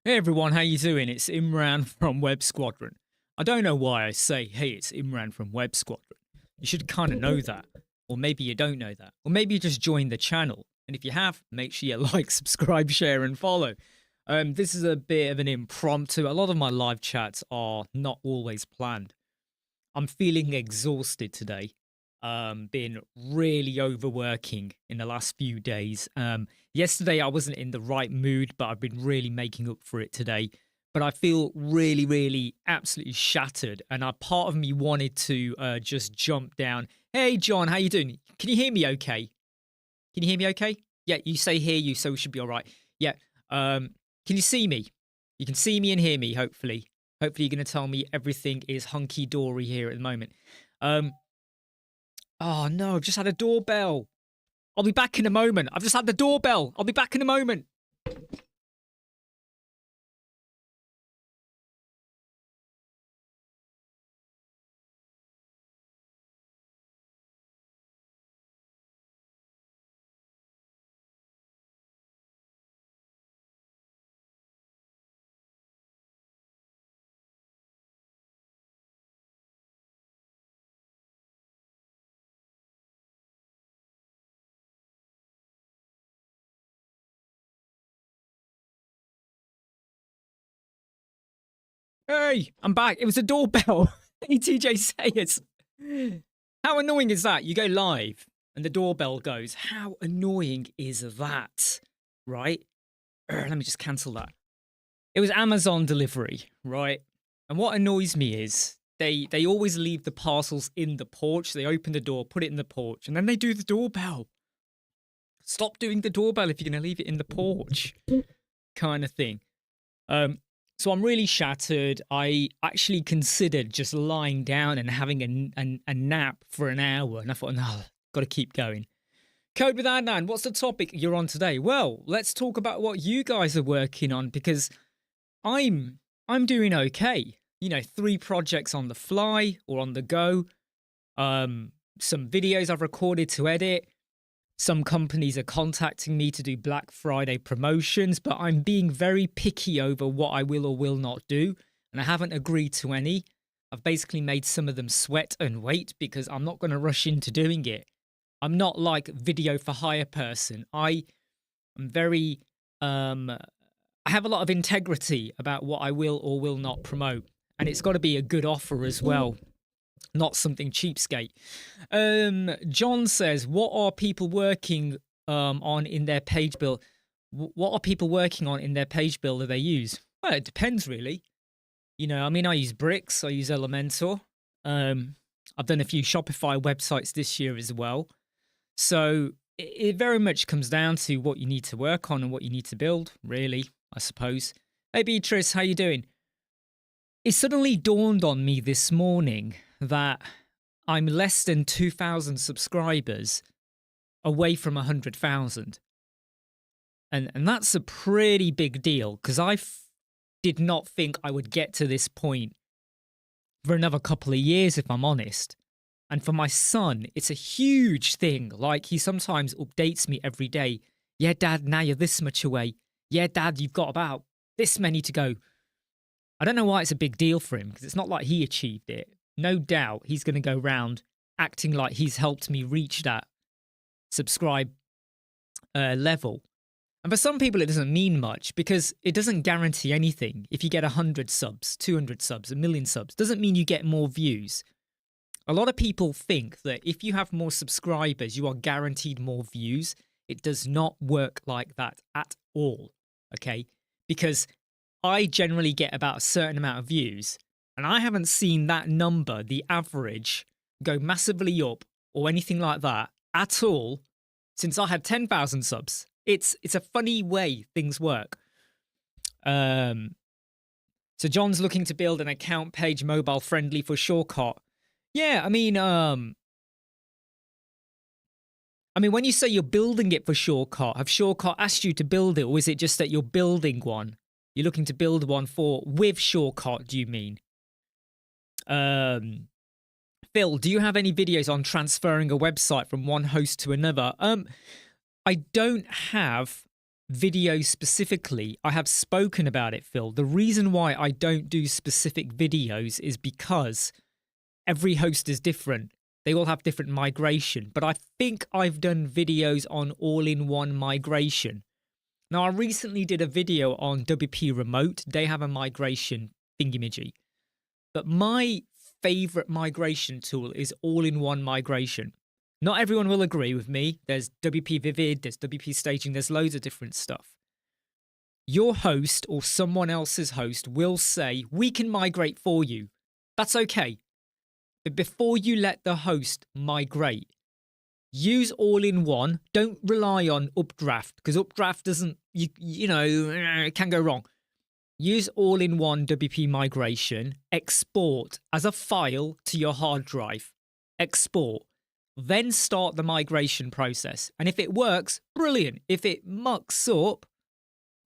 Hey everyone, how you doing? It's Imran from Web Squadron. I don't know why I say, hey, it's Imran from Web Squadron. You should kind of know that. Or maybe you don't know that. Or maybe you just joined the channel. And if you have, make sure you like, subscribe, share, and follow. This is a bit of an impromptu. A lot of my live chats are not always planned. I'm feeling exhausted today. Been really overworking in the last few days. Yesterday I wasn't in the right mood, but I've been really making up for it today. But I feel really absolutely shattered, and a part of me wanted to just jump down. Hey John, how you doing? Can you hear me okay? Can you hear me okay? Yeah, you say hear you, so we should be all right. Yeah. Can you see me? You can see me and hear me, hopefully. Hopefully you're going to tell me everything is hunky-dory here at the moment. Oh no, I've just had a doorbell. I'll be back in a moment. I've just had the doorbell. I'll be back in a moment. Hey, I'm back. It was a doorbell. Hey, TJ Sayers. How annoying is that? You go live and the doorbell goes. How annoying is that? Right? Let me just cancel that. It was Amazon delivery, right? And what annoys me is they always leave the parcels in the porch. They open the door, put it in the porch, and then they do the doorbell. Stop doing the doorbell if you're going to leave it in the porch, kind of thing. So I'm really shattered. I actually considered just lying down and having a nap for an hour. And I thought, no, got to keep going. Code with Adnan, what's the topic you're on today? Well, let's talk about what you guys are working on, because I'm doing okay. You know, 3 projects on the fly or on the go. Some videos I've recorded to edit. Some companies are contacting me to do Black Friday promotions, but I'm being very picky over what I will or will not do, and I haven't agreed to any. I've basically made some of them sweat and wait because I'm not going to rush into doing it. I'm not like video for hire person. I am very, I have a lot of integrity about what I will or will not promote, and it's got to be a good offer as well. Not something cheapskate. John says, what are people working on in their page build? What are people working on in their page builder they use? Well, it depends really. You know, I mean, I use Bricks, I use Elementor. I've done a few Shopify websites this year as well. So it very much comes down to what you need to work on and what you need to build, really, I suppose. Hey Beatrice, how you doing? It suddenly dawned on me this morning that I'm less than 2,000 subscribers away from 100,000. And that's a pretty big deal, because I did not think I would get to this point for another couple of years, if I'm honest. And for my son, it's a huge thing. Like, he sometimes updates me every day. Yeah, Dad, now you're this much away. Yeah, Dad, you've got about this many to go. I don't know why it's a big deal for him, because it's not like he achieved it. No doubt he's going to go round acting like he's helped me reach that subscribe level. And for some people, it doesn't mean much, because it doesn't guarantee anything. If you get 100 subs, 200 subs, 1 million subs, doesn't mean you get more views. A lot of people think that if you have more subscribers, you are guaranteed more views. It does not work like that at all, okay? Because I generally get about a certain amount of views, and I haven't seen that number, the average, go massively up or anything like that at all since I had 10,000 subs. It's a funny way things work. So John's looking to build an account page mobile friendly for Shortcut. Yeah, I mean, when you say you're building it for Shortcut, have Shortcut asked you to build it, or is it just that you're building one? You're looking to build one with Shortcut, do you mean? Phil, do you have any videos on transferring a website from one host to another? I don't have videos specifically, I have spoken about it, Phil. The reason why I don't do specific videos is because every host is different. They all have different migration, but I think I've done videos on all-in-one migration. Now, I recently did a video on WP Remote. They have a migration thingamajig. But my favorite migration tool is all-in-one migration. Not everyone will agree with me. There's WP Vivid, there's WP Staging, there's loads of different stuff. Your host or someone else's host will say, we can migrate for you. That's okay. But before you let the host migrate, use all-in-one. Don't rely on Updraft, because Updraft doesn't, you know, it can go wrong. Use all-in-one WP migration, export as a file to your hard drive, export, then start the migration process. And if it works, brilliant. If it mucks up,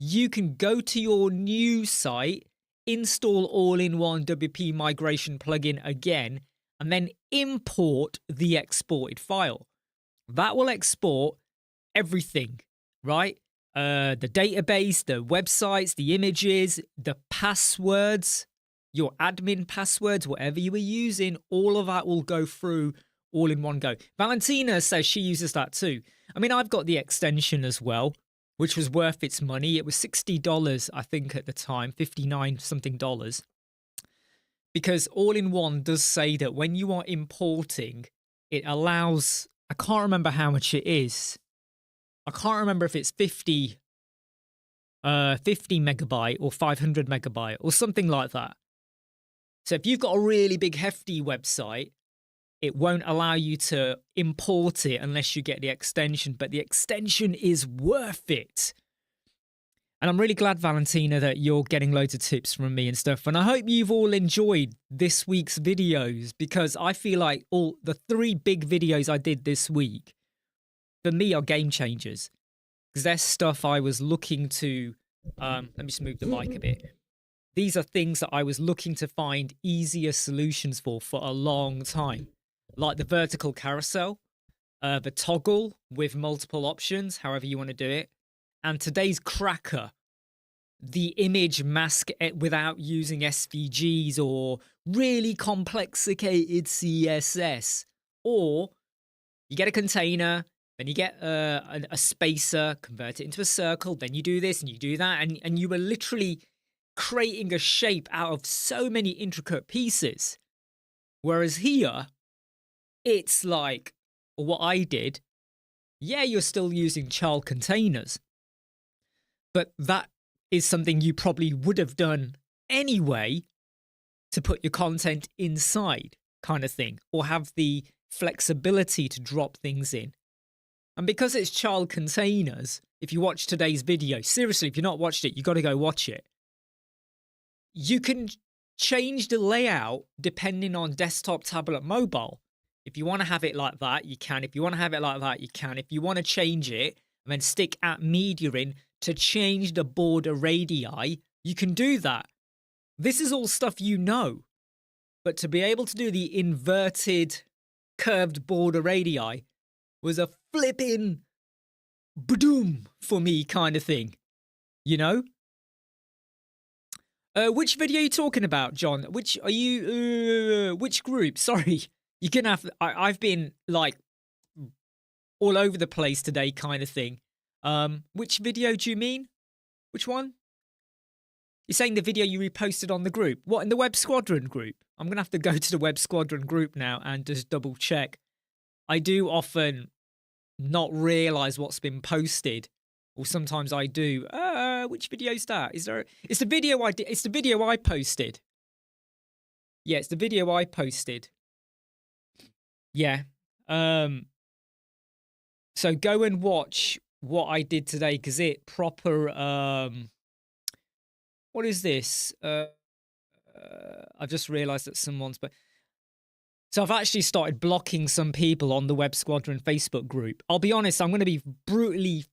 you can go to your new site, install all-in-one WP migration plugin again, and then import the exported file. That will export everything, right? The database, the websites, the images, the passwords, your admin passwords, whatever you were using, all of that will go through all in one go. Valentina says she uses that too. I mean, I've got the extension as well, which was worth its money. It was $60, I think, at the time, 59 something dollars. Because all-in-one does say that when you are importing, it allows, I can't remember how much it is. I can't remember if it's 50 megabyte or 500 megabyte or something like that. So if you've got a really big hefty website, it won't allow you to import it unless you get the extension, but the extension is worth it. And I'm really glad, Valentina, that you're getting loads of tips from me and stuff. And I hope you've all enjoyed this week's videos, because I feel like all the 3 big videos I did this week, for me, are game changers. Because they're stuff I was looking to, let me just move the mic a bit. These are things that I was looking to find easier solutions for a long time. Like the vertical carousel, the toggle with multiple options, however you want to do it. And today's cracker, the image mask without using SVGs or really complicated CSS. Or you get a container, then you get a spacer, convert it into a circle, then you do this and you do that, and you were literally creating a shape out of so many intricate pieces. Whereas here, it's like what I did. Yeah, you're still using child containers, but that is something you probably would have done anyway to put your content inside, kind of thing, or have the flexibility to drop things in. And because it's child containers, if you watch today's video, seriously, if you've not watched it, you got to go watch it. You can change the layout depending on desktop, tablet, mobile. If you want to have it like that, you can. If you want to have it like that, you can. If you want to change it and then stick at media in to change the border radii, you can do that. This is all stuff you know. But to be able to do the inverted curved border radii was a flipping badoom for me kind of thing. You know? Which video are you talking about, John? Which are you, which group? Sorry. You can have, I've been like all over the place today kind of thing. Which video do you mean? Which one? You're saying the video you reposted on the group. What, in the Web Squadron group? I'm going to have to go to the Web Squadron group now and just double check. I do often not realize what's been posted. Or sometimes I do. Which video is that? Is there? It's the video I did. It's the video I posted. Yeah, it's the video I posted. Yeah. So go and watch what I did today, because it proper. What is this? I've just realised that someone's. So I've actually started blocking some people on the Web Squadron Facebook group. I'll be honest. I'm going to be brutally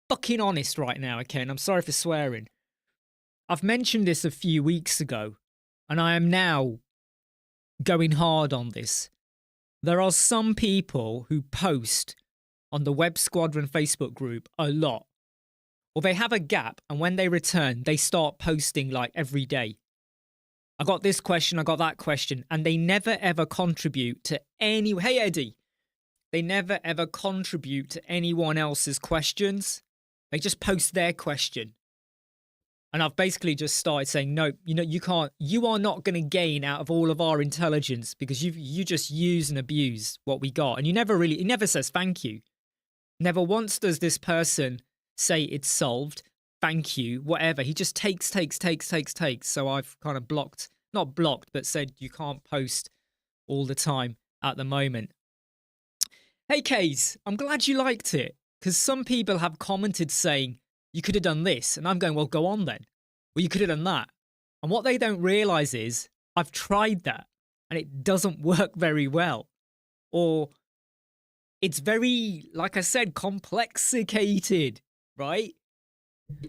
fucking honest right now, okay? And I'm sorry for swearing. I've mentioned this a few weeks ago, and I am now going hard on this. There are some people who post on the Web Squadron Facebook group a lot, or they have a gap, and when they return, they start posting like every day. I got this question, I got that question, and they never ever contribute to any. Hey Eddie, they never ever contribute to anyone else's questions. They just post their question. And I've basically just started saying, no, you are not going to gain out of all of our intelligence because you just use and abuse what we got. And he never says thank you. Never once does this person say it's solved, thank you, whatever. He just takes. So I've kind of not blocked, but said you can't post all the time at the moment. Hey, Kays, I'm glad you liked it because some people have commented saying, you could have done this. And I'm going, well, go on then. Well, you could have done that. And what they don't realize is I've tried that and it doesn't work very well. Or it's very, like I said, complexicated, right?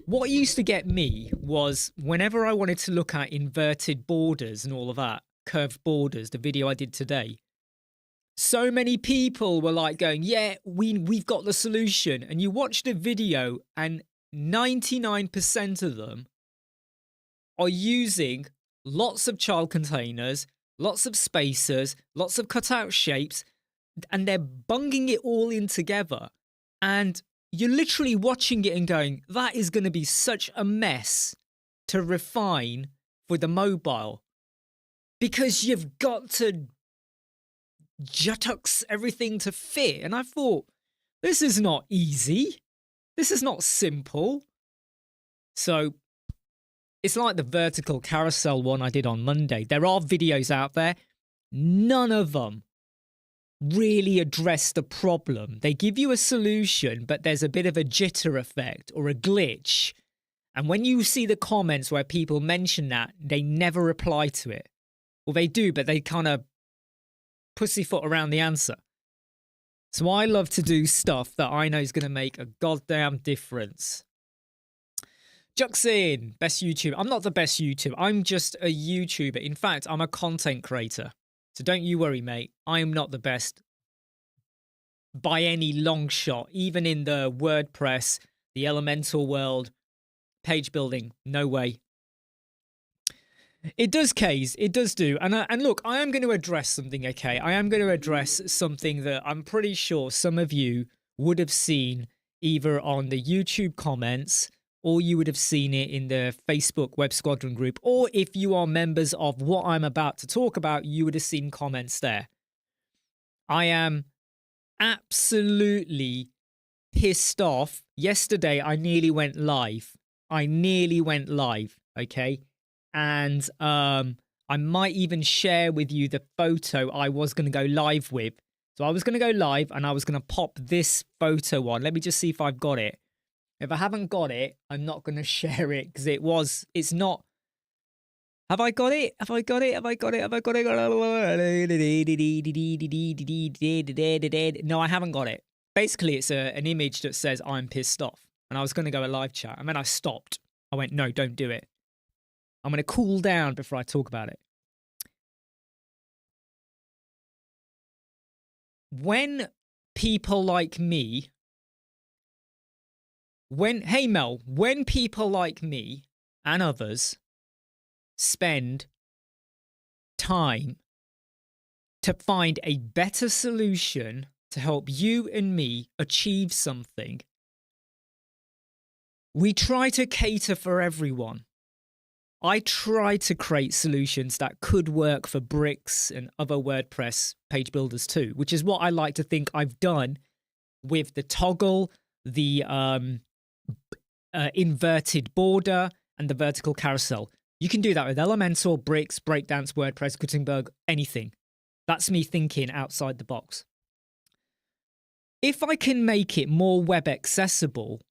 What used to get me was whenever I wanted to look at inverted borders and all of that, curved borders, the video I did today, so many people were like going, yeah, we've got the solution. And you watch the video and 99% of them are using lots of child containers, lots of spacers, lots of cutout shapes, and they're bunging it all in together. And you're literally watching it and going, that is going to be such a mess to refine for the mobile because you've got to jutux everything to fit. And I thought, this is not easy. This is not simple. So it's like the vertical carousel one I did on Monday. There are videos out there. None of them really address the problem. They give you a solution, but there's a bit of a jitter effect or a glitch. And when you see the comments where people mention that, they never reply to it. Well, they do, but they kind of pussyfoot around the answer. So I love to do stuff that I know is going to make a goddamn difference. Juxin, best YouTuber. I'm not the best YouTuber. I'm just a YouTuber. In fact, I'm a content creator. So don't you worry, mate. I am not the best by any long shot. Even in the WordPress, the Elementor world, page building, no way. It does, Kays. It does do. And look, I am going to address something, okay? I am going to address something that I'm pretty sure some of you would have seen either on the YouTube comments or you would have seen it in the Facebook Web Squadron group, or if you are members of what I'm about to talk about, you would have seen comments there. I am absolutely pissed off. Yesterday, I nearly went live. Okay? And I might even share with you the photo I was going to go live with. So I was going to go live and I was going to pop this photo on. Let me just see if I've got it. If I haven't got it, I'm not going to share it because it's not. Have I got it? Have I got it? No, I haven't got it. Basically, it's an image that says I'm pissed off. And I was going to go a live chat. And then I stopped. I went, no, don't do it. I'm going to cool down before I talk about it. When people like me, hey Mel, when people like me and others spend time to find a better solution to help you and me achieve something, we try to cater for everyone. I try to create solutions that could work for bricks and other WordPress page builders too, which is what I like to think I've done with the toggle, the inverted border, and the vertical carousel. You can do that with Elementor, bricks, breakdance, WordPress, Gutenberg, anything. That's me thinking outside the box. If I can make it more web accessible,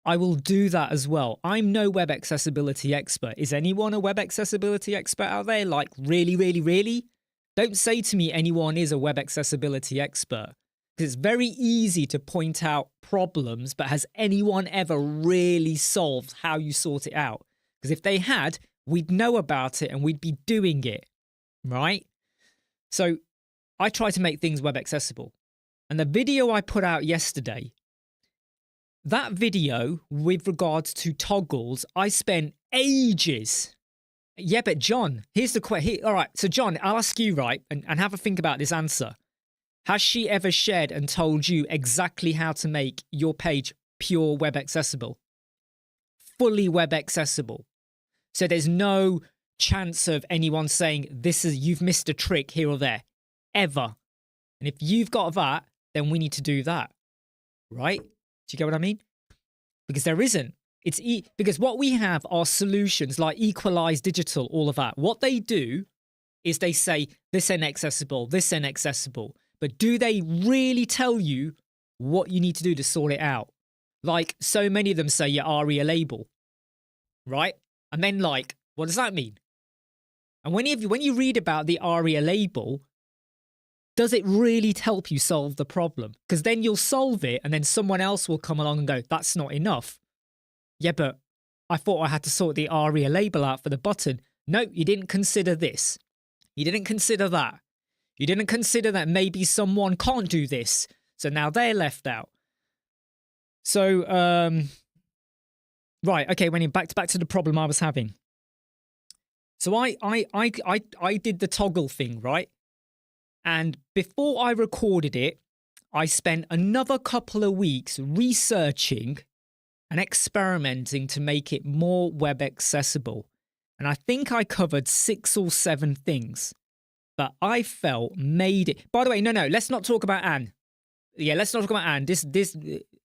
I will do that as well. I'm no web accessibility expert. Is anyone a web accessibility expert out there? Like, really, really, really? Don't say to me anyone is a web accessibility expert. Because it's very easy to point out problems, but has anyone ever really solved how you sort it out? Because if they had, we'd know about it and we'd be doing it, right? So I try to make things web accessible. And the video I put out yesterday, that video with regards to toggles, I spent ages. Yeah, but John, here's the question. All right, so John, I'll ask you, right, and have a think about this answer. Has she ever shared and told you exactly how to make your page pure web accessible? Fully web accessible. So there's no chance of anyone saying you've missed a trick here or there, ever. And if you've got that, then we need to do that, right? Do you get what I mean? Because there isn't. Because what we have are solutions like Equalize Digital, all of that. What they do is they say this ain't accessible, this ain't accessible. But do they really tell you what you need to do to sort it out? Like so many of them say your ARIA label, right? And then like, what does that mean? And when you read about the ARIA label, does it really help you solve the problem? Because then you'll solve it and then someone else will come along and go, that's not enough. Yeah, but I thought I had to sort the ARIA label out for the button. No, you didn't consider this. You didn't consider that. You didn't consider that maybe someone can't do this. So now they're left out. So, right, okay, back to the problem I was having. So I did the toggle thing, right? And before I recorded it, I spent another couple of weeks researching and experimenting to make it more web accessible. And I think I covered 6 or 7 things that I felt made it. By the way, no, let's not talk about Anne. Yeah, let's not talk about Anne.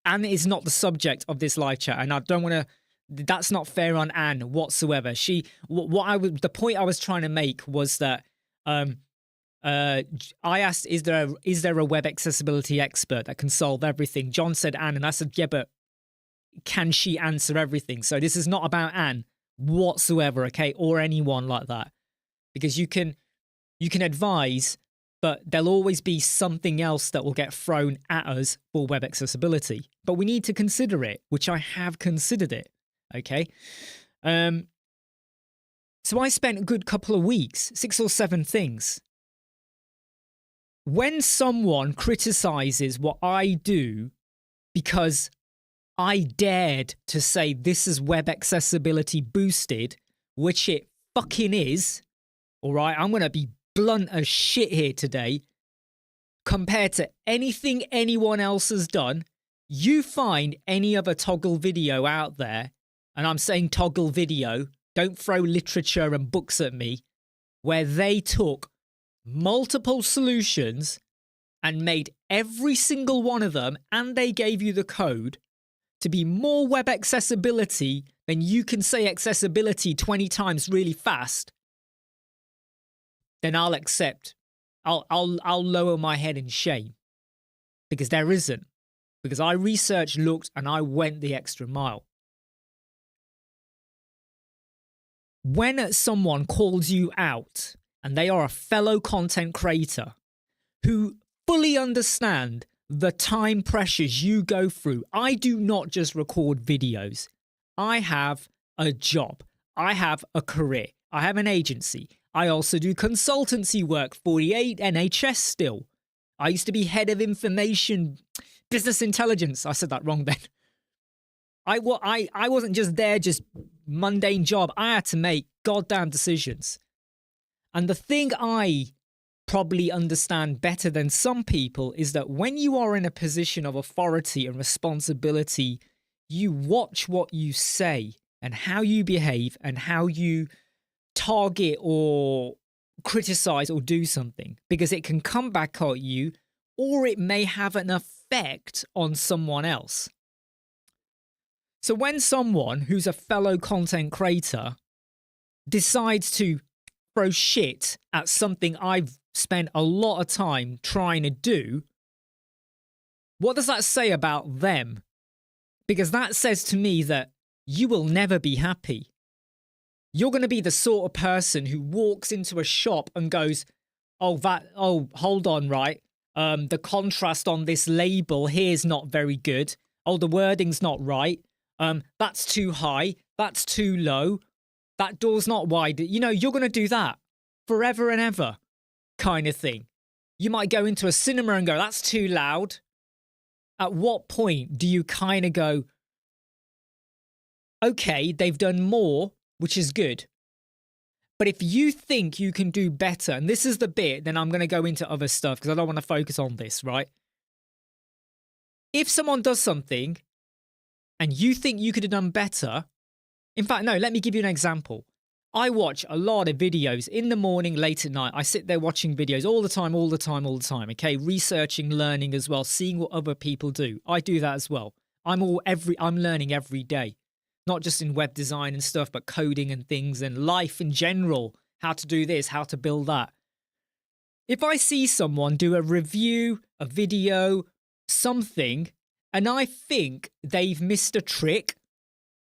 Anne is not the subject of this live chat, and I don't want to. That's not fair on Anne whatsoever. The point I was trying to make was that I asked, is there a web accessibility expert that can solve everything? John said Anne, and I said, yeah, but can she answer everything? So this is not about Anne whatsoever, okay, or anyone like that, because you can advise, but there'll always be something else that will get thrown at us for web accessibility. But we need to consider it, which I have considered it, okay? So I spent a good couple of weeks, 6 or 7 things. When someone criticizes what I do because I dared to say this is web accessibility boosted, which it fucking is, all right, I'm going to be blunt as shit here today, compared to anything anyone else has done. You find any other toggle video out there, and I'm saying toggle video, don't throw literature and books at me, where they took multiple solutions and made every single one of them, and they gave you the code to be more web accessibility than you can say accessibility 20 times really fast, then I'll accept. I'll lower my head in shame, because there isn't. Because I researched, looked, and I went the extra mile. When someone calls you out and they are a fellow content creator who fully understand the time pressures you go through, I do not just record videos. I have a job. I have a career. I have an agency. I also do consultancy work for the NHS still. I used to be head of information, business intelligence. I said that wrong then. I wasn't just there, just mundane job. I had to make goddamn decisions. And the thing I probably understand better than some people is that when you are in a position of authority and responsibility, you watch what you say and how you behave and how you target or criticize or do something, because it can come back at you, or it may have an effect on someone else. So when someone who's a fellow content creator decides to throw shit at something I've spent a lot of time trying to do, what does that say about them? Because that says to me that you will never be happy. You're going to be the sort of person who walks into a shop and goes, hold on, right? The contrast on this label here is not very good. Oh, the wording's not right. That's too high. That's too low. That door's not wide. You know, you're going to do that forever and ever kind of thing. You might go into a cinema and go, that's too loud. at what point do you kind of go, okay, they've done more, which is good. But if you think you can do better, and this is the bit, then I'm going to go into other stuff because I don't want to focus on this, right? If someone does something and you think you could have done better, in fact, no, let me give you an example. I watch a lot of videos in the morning, late at night. I sit there watching videos all the time, okay? Researching, learning as well, seeing what other people do. I do that as well. I'm learning every day. Not just in web design and stuff, but coding and things and life in general. How to do this, how to build that. If I see someone do a review, a video, something, and I think they've missed a trick,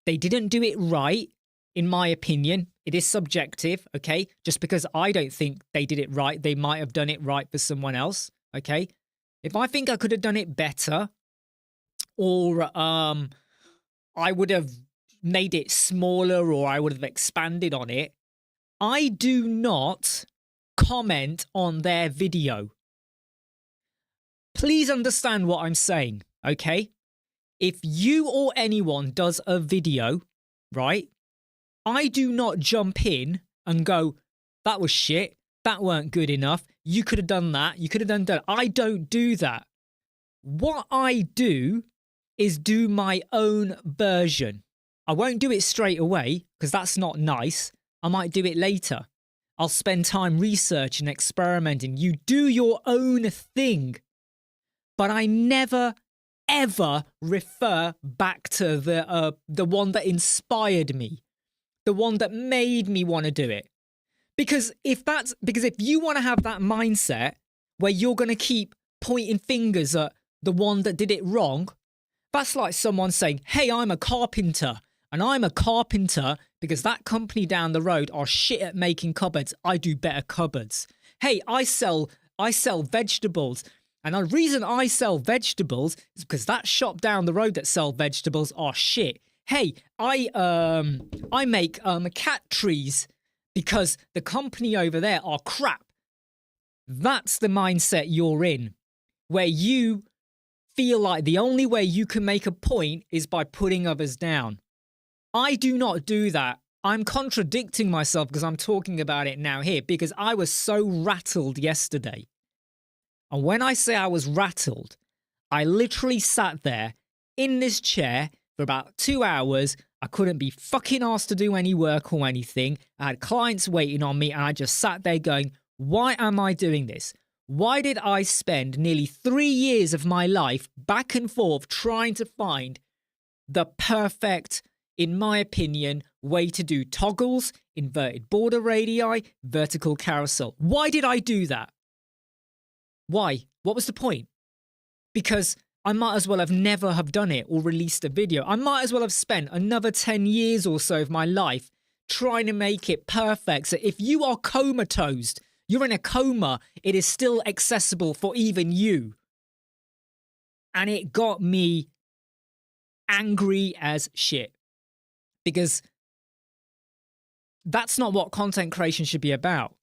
they didn't do it right, in my opinion, it is subjective, okay? Just because I don't think they did it right, they might have done it right for someone else, okay? If I think I could have done it better, or I would have made it smaller, or I would have expanded on it, I do not comment on their video. Please understand what I'm saying, okay? If you or anyone does a video, right, I do not jump in and go, that was shit, that weren't good enough, you could have done that, you could have done that. I don't do that. What I do is do my own version. I won't do it straight away because that's not nice. I might do it later. I'll spend time researching, experimenting. You do your own thing. But I never, ever refer back to the one that inspired me, the one that made me want to do it. Because if you want to have that mindset where you're going to keep pointing fingers at the one that did it wrong, that's like someone saying, hey, I'm a carpenter. And I'm a carpenter because that company down the road are shit at making cupboards. I do better cupboards. Hey, I sell vegetables. And the reason I sell vegetables is because that shop down the road that sell vegetables are shit. Hey, I make cat trees because the company over there are crap. That's the mindset you're in, where you feel like the only way you can make a point is by putting others down. I do not do that. I'm contradicting myself because I'm talking about it now here because I was so rattled yesterday. And when I say I was rattled, I literally sat there in this chair for about 2 hours. I couldn't be fucking asked to do any work or anything. I had clients waiting on me and I just sat there going, why am I doing this? Why did I spend nearly 3 years of my life back and forth trying to find the perfect, in my opinion, way to do toggles, inverted border radii, vertical carousel? Why did I do that? Why? What was the point? Because I might as well have never have done it or released a video. I might as well have spent another 10 years or so of my life trying to make it perfect. So if you are comatose, you're in a coma, it is still accessible for even you. And it got me angry as shit. Because that's not what content creation should be about.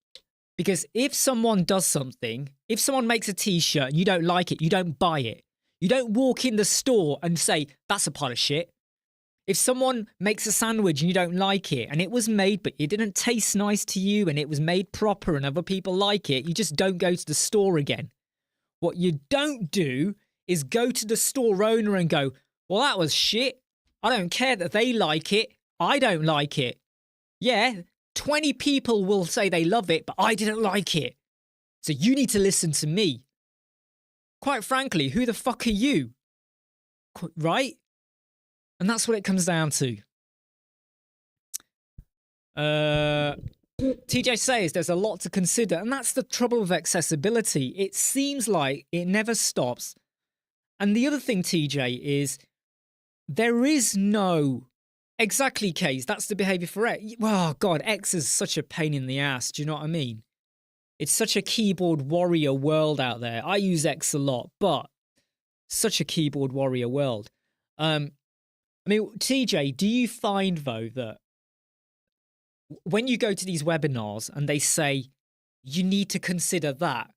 Because if someone does something, if someone makes a t-shirt and you don't like it, you don't buy it. You don't walk in the store and say, that's a pile of shit. If someone makes a sandwich and you don't like it and it was made but it didn't taste nice to you and it was made proper and other people like it, you just don't go to the store again. What you don't do is go to the store owner and go, well, that was shit. I don't care that they like it. I don't like it. Yeah, 20 people will say they love it, but I didn't like it. So you need to listen to me. Quite frankly, who the fuck are you? Right? And that's what it comes down to. TJ says there's a lot to consider, and that's the trouble with accessibility. It seems like it never stops. And the other thing, TJ, is there is no... Exactly, Case. That's the behavior for X. Oh, God, X is such a pain in the ass. Do you know what I mean? It's such a keyboard warrior world out there. I use X a lot, but such a keyboard warrior world. I mean, TJ, do you find, though, that when you go to these webinars and they say, you need to consider that,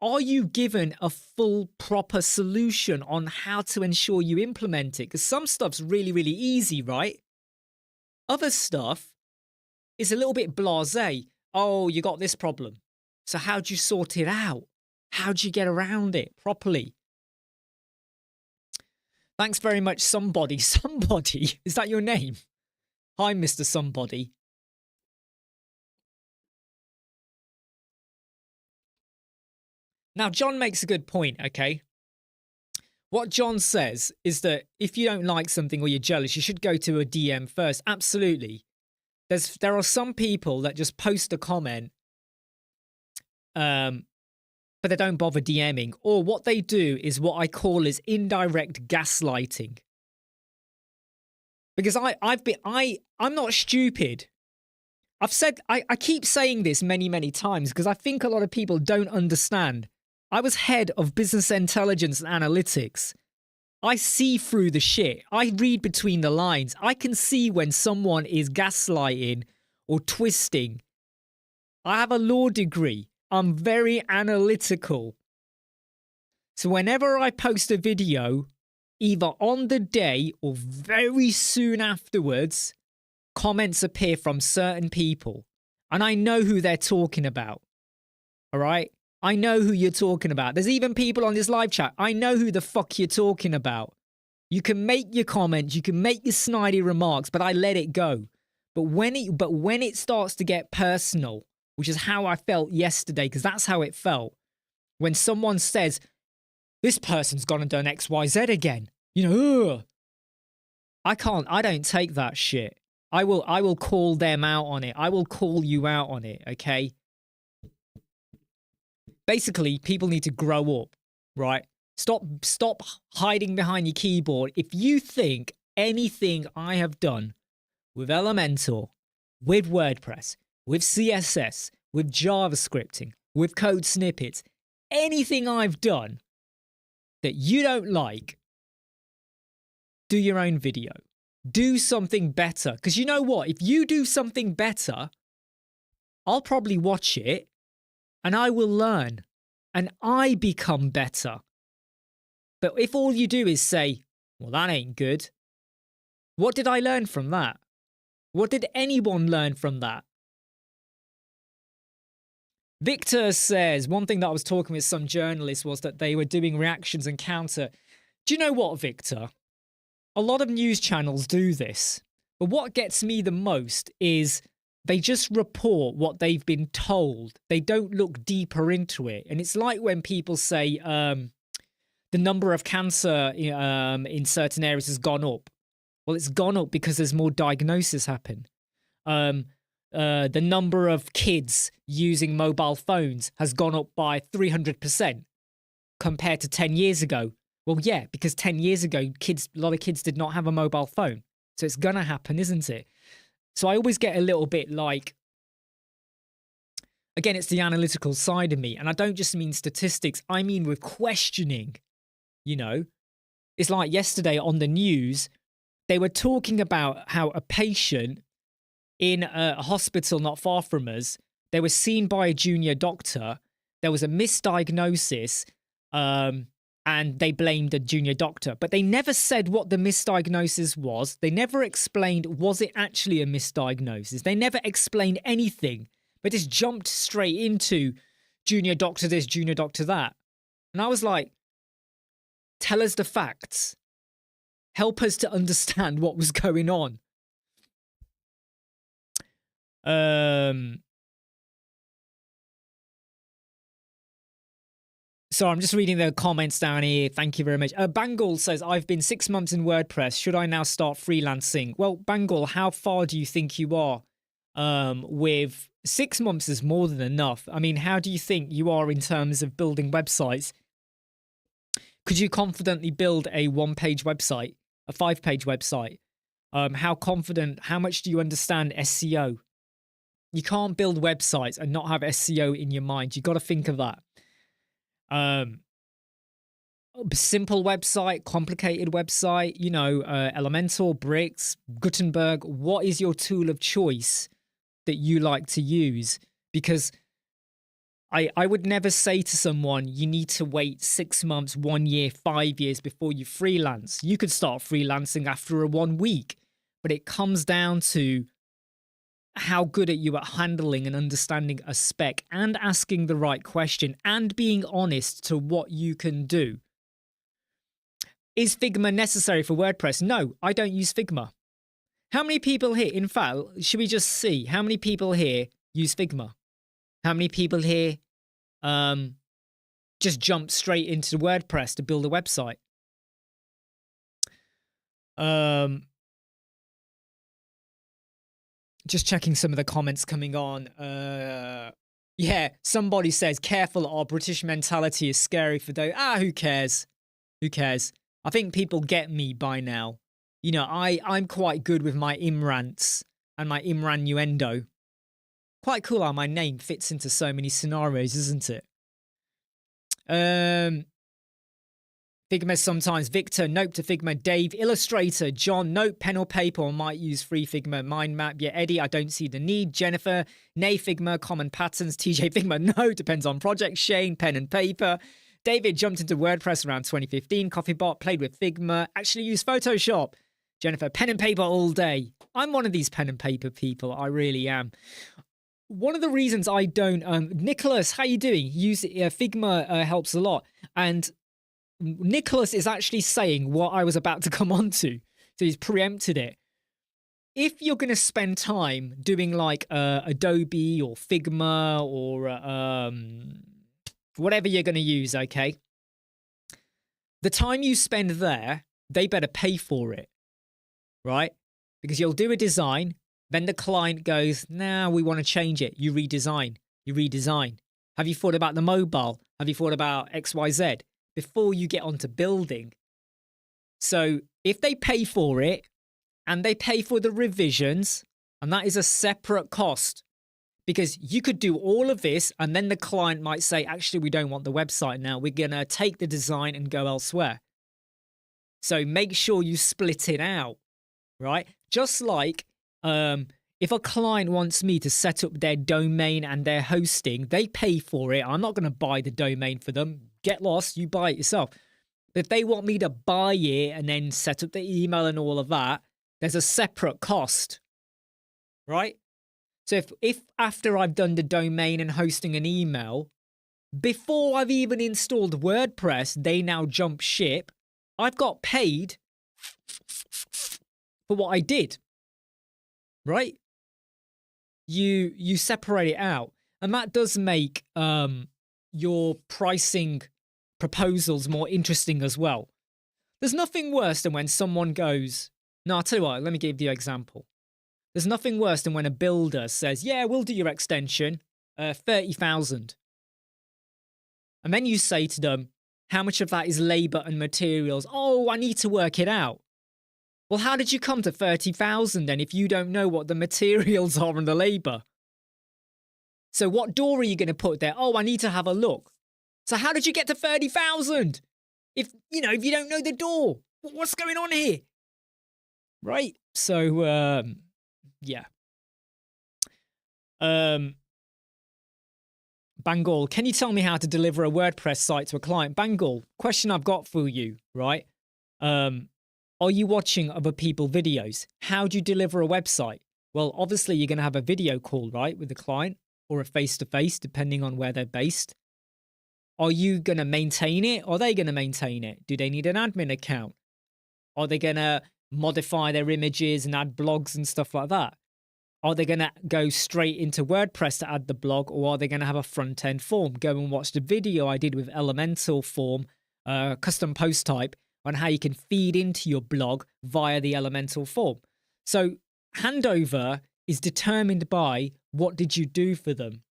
are you given a full proper solution on how to ensure you implement it? Because some stuff's really, really easy, right? Other stuff is a little bit blasé. Oh, you got this problem. So how'd you sort it out? How'd you get around it properly? Thanks very much, somebody. Somebody? Is that your name? Hi, Mr. Somebody. Now, John makes a good point, okay? What John says is that if you don't like something or you're jealous, you should go to a DM first. Absolutely. There are some people that just post a comment, but they don't bother DMing. Or what they do is what I call is indirect gaslighting. Because I'm not stupid. I keep saying this many, many times because I think a lot of people don't understand. I was head of business intelligence and analytics. I see through the shit. I read between the lines. I can see when someone is gaslighting or twisting. I have a law degree. I'm very analytical. So whenever I post a video, either on the day or very soon afterwards, comments appear from certain people. And I know who they're talking about. All right? I know who you're talking about. There's even people on this live chat. I know who the fuck you're talking about. You can make your comments, you can make your snidey remarks, but I let it go. But when it starts to get personal, which is how I felt yesterday, because that's how it felt. When someone says, this person's gone and done X, Y, Z again. You know, ugh. I don't take that shit. I will call them out on it. I will call you out on it, okay? Basically, people need to grow up, right? Stop hiding behind your keyboard. If you think anything I have done with Elementor, with WordPress, with CSS, with JavaScripting, with code snippets, anything I've done that you don't like, do your own video. Do something better. Because you know what? If you do something better, I'll probably watch it and I will learn and I become better. But if all you do is say, well, that ain't good, what did I learn from that? What did anyone learn from that? Victor says, one thing that I was talking with some journalists was that they were doing reactions and counter. Do you know what, Victor? A lot of news channels do this. But what gets me the most is they just report what they've been told. They don't look deeper into it. And it's like when people say the number of cancer in certain areas has gone up. Well, it's gone up because there's more diagnosis happen. The number of kids using mobile phones has gone up by 300% compared to 10 years ago. Well, yeah, because 10 years ago, a lot of kids did not have a mobile phone. So it's going to happen, isn't it? So I always get a little bit like, again, it's the analytical side of me. And I don't just mean statistics. I mean with questioning, you know. It's like yesterday on the news, they were talking about how a patient in a hospital not far from us, they were seen by a junior doctor. There was a misdiagnosis, and they blamed the junior doctor. But they never said what the misdiagnosis was. They never explained, was it actually a misdiagnosis? They never explained anything, but just jumped straight into junior doctor this, junior doctor that. And I was like, tell us the facts. Help us to understand what was going on. So I'm just reading the comments down here. Thank you very much. Bangle says, I've been 6 months in WordPress. Should I now start freelancing? Well, Bangle, how far do you think you are? With 6 months is more than enough. I mean, how do you think you are in terms of building websites? Could you confidently build a 1-page website, a 5-page website? How much do you understand SEO? You can't build websites and not have SEO in your mind. You got to think of that. Simple website, complicated website, you know, Elementor, Bricks, Gutenberg. What is your tool of choice that you like to use? Because I would never say to someone, you need to wait 6 months, 1 year, 5 years before you freelance. You could start freelancing after a 1 week, but it comes down to how good are you at handling and understanding a spec and asking the right question and being honest to what you can do. Is Figma necessary for WordPress? No, I don't use Figma. How many people here, in fact, should we just see how many people here use Figma? How many people here just jump straight into WordPress to build a website? Just checking some of the comments coming on. Yeah, somebody says, careful, our British mentality is scary for those. Who cares? Who cares? I think people get me by now. You know, I'm quite good with my imrants and my imranuendo. Quite cool how my name fits into so many scenarios, isn't it? Figma sometimes. Victor, nope to Figma. Dave, Illustrator. John, nope, pen or paper, or might use free Figma. Mind map. Yeah, Eddie, I don't see the need. Jennifer, nay, Figma. Common patterns. TJ, Figma, no, depends on project. Shane, pen and paper. David jumped into WordPress around 2015. Coffeebot, played with Figma. Actually used Photoshop. Jennifer, pen and paper all day. I'm one of these pen and paper people. I really am. One of the reasons I don't, Nicholas, how you doing? Use Figma helps a lot. And Nicholas is actually saying what I was about to come on to. So he's preempted it. If you're going to spend time doing like Adobe or Figma or whatever you're going to use, okay? The time you spend there, they better pay for it, right? Because you'll do a design. Then the client goes, nah, we want to change it. You redesign. You redesign. Have you thought about the mobile? Have you thought about XYZ? Before you get onto building. So if they pay for it and they pay for the revisions, and that is a separate cost, because you could do all of this and then the client might say, actually, we don't want the website now. We're going to take the design and go elsewhere. So make sure you split it out, right? Just like if a client wants me to set up their domain and their hosting, they pay for it. I'm not going to buy the domain for them. Get lost, you buy it yourself. But if they want me to buy it and then set up the email and all of that, there's a separate cost, right? So if after I've done the domain and hosting an email, before I've even installed WordPress, they now jump ship, I've got paid for what I did, right? You separate it out. And that does make your pricing proposals more interesting as well. There's nothing worse than when someone goes, no, I'll tell you what, let me give you an example. There's nothing worse than when a builder says, yeah, we'll do your extension, 30,000. And then you say to them, how much of that is labor and materials? Oh, I need to work it out. Well, how did you come to 30,000 then if you don't know what the materials are and the labor? So what door are you going to put there? Oh, I need to have a look. So how did you get to 30,000? If you don't know the door, what's going on here? Right? So, yeah. Bangal, can you tell me how to deliver a WordPress site to a client? Bangal, question I've got for you, right? Are you watching other people's videos? How do you deliver a website? Well, obviously you're going to have a video call, right, with the client, or a face-to-face, depending on where they're based. Are you going to maintain it? Are they going to maintain it? Do they need an admin account? Are they going to modify their images and add blogs and stuff like that? Are they going to go straight into WordPress to add the blog, or are they going to have a front-end form? Go and watch the video I did with Elemental Form, custom post type, on how you can feed into your blog via the Elemental Form. So handover is determined by what did you do for them.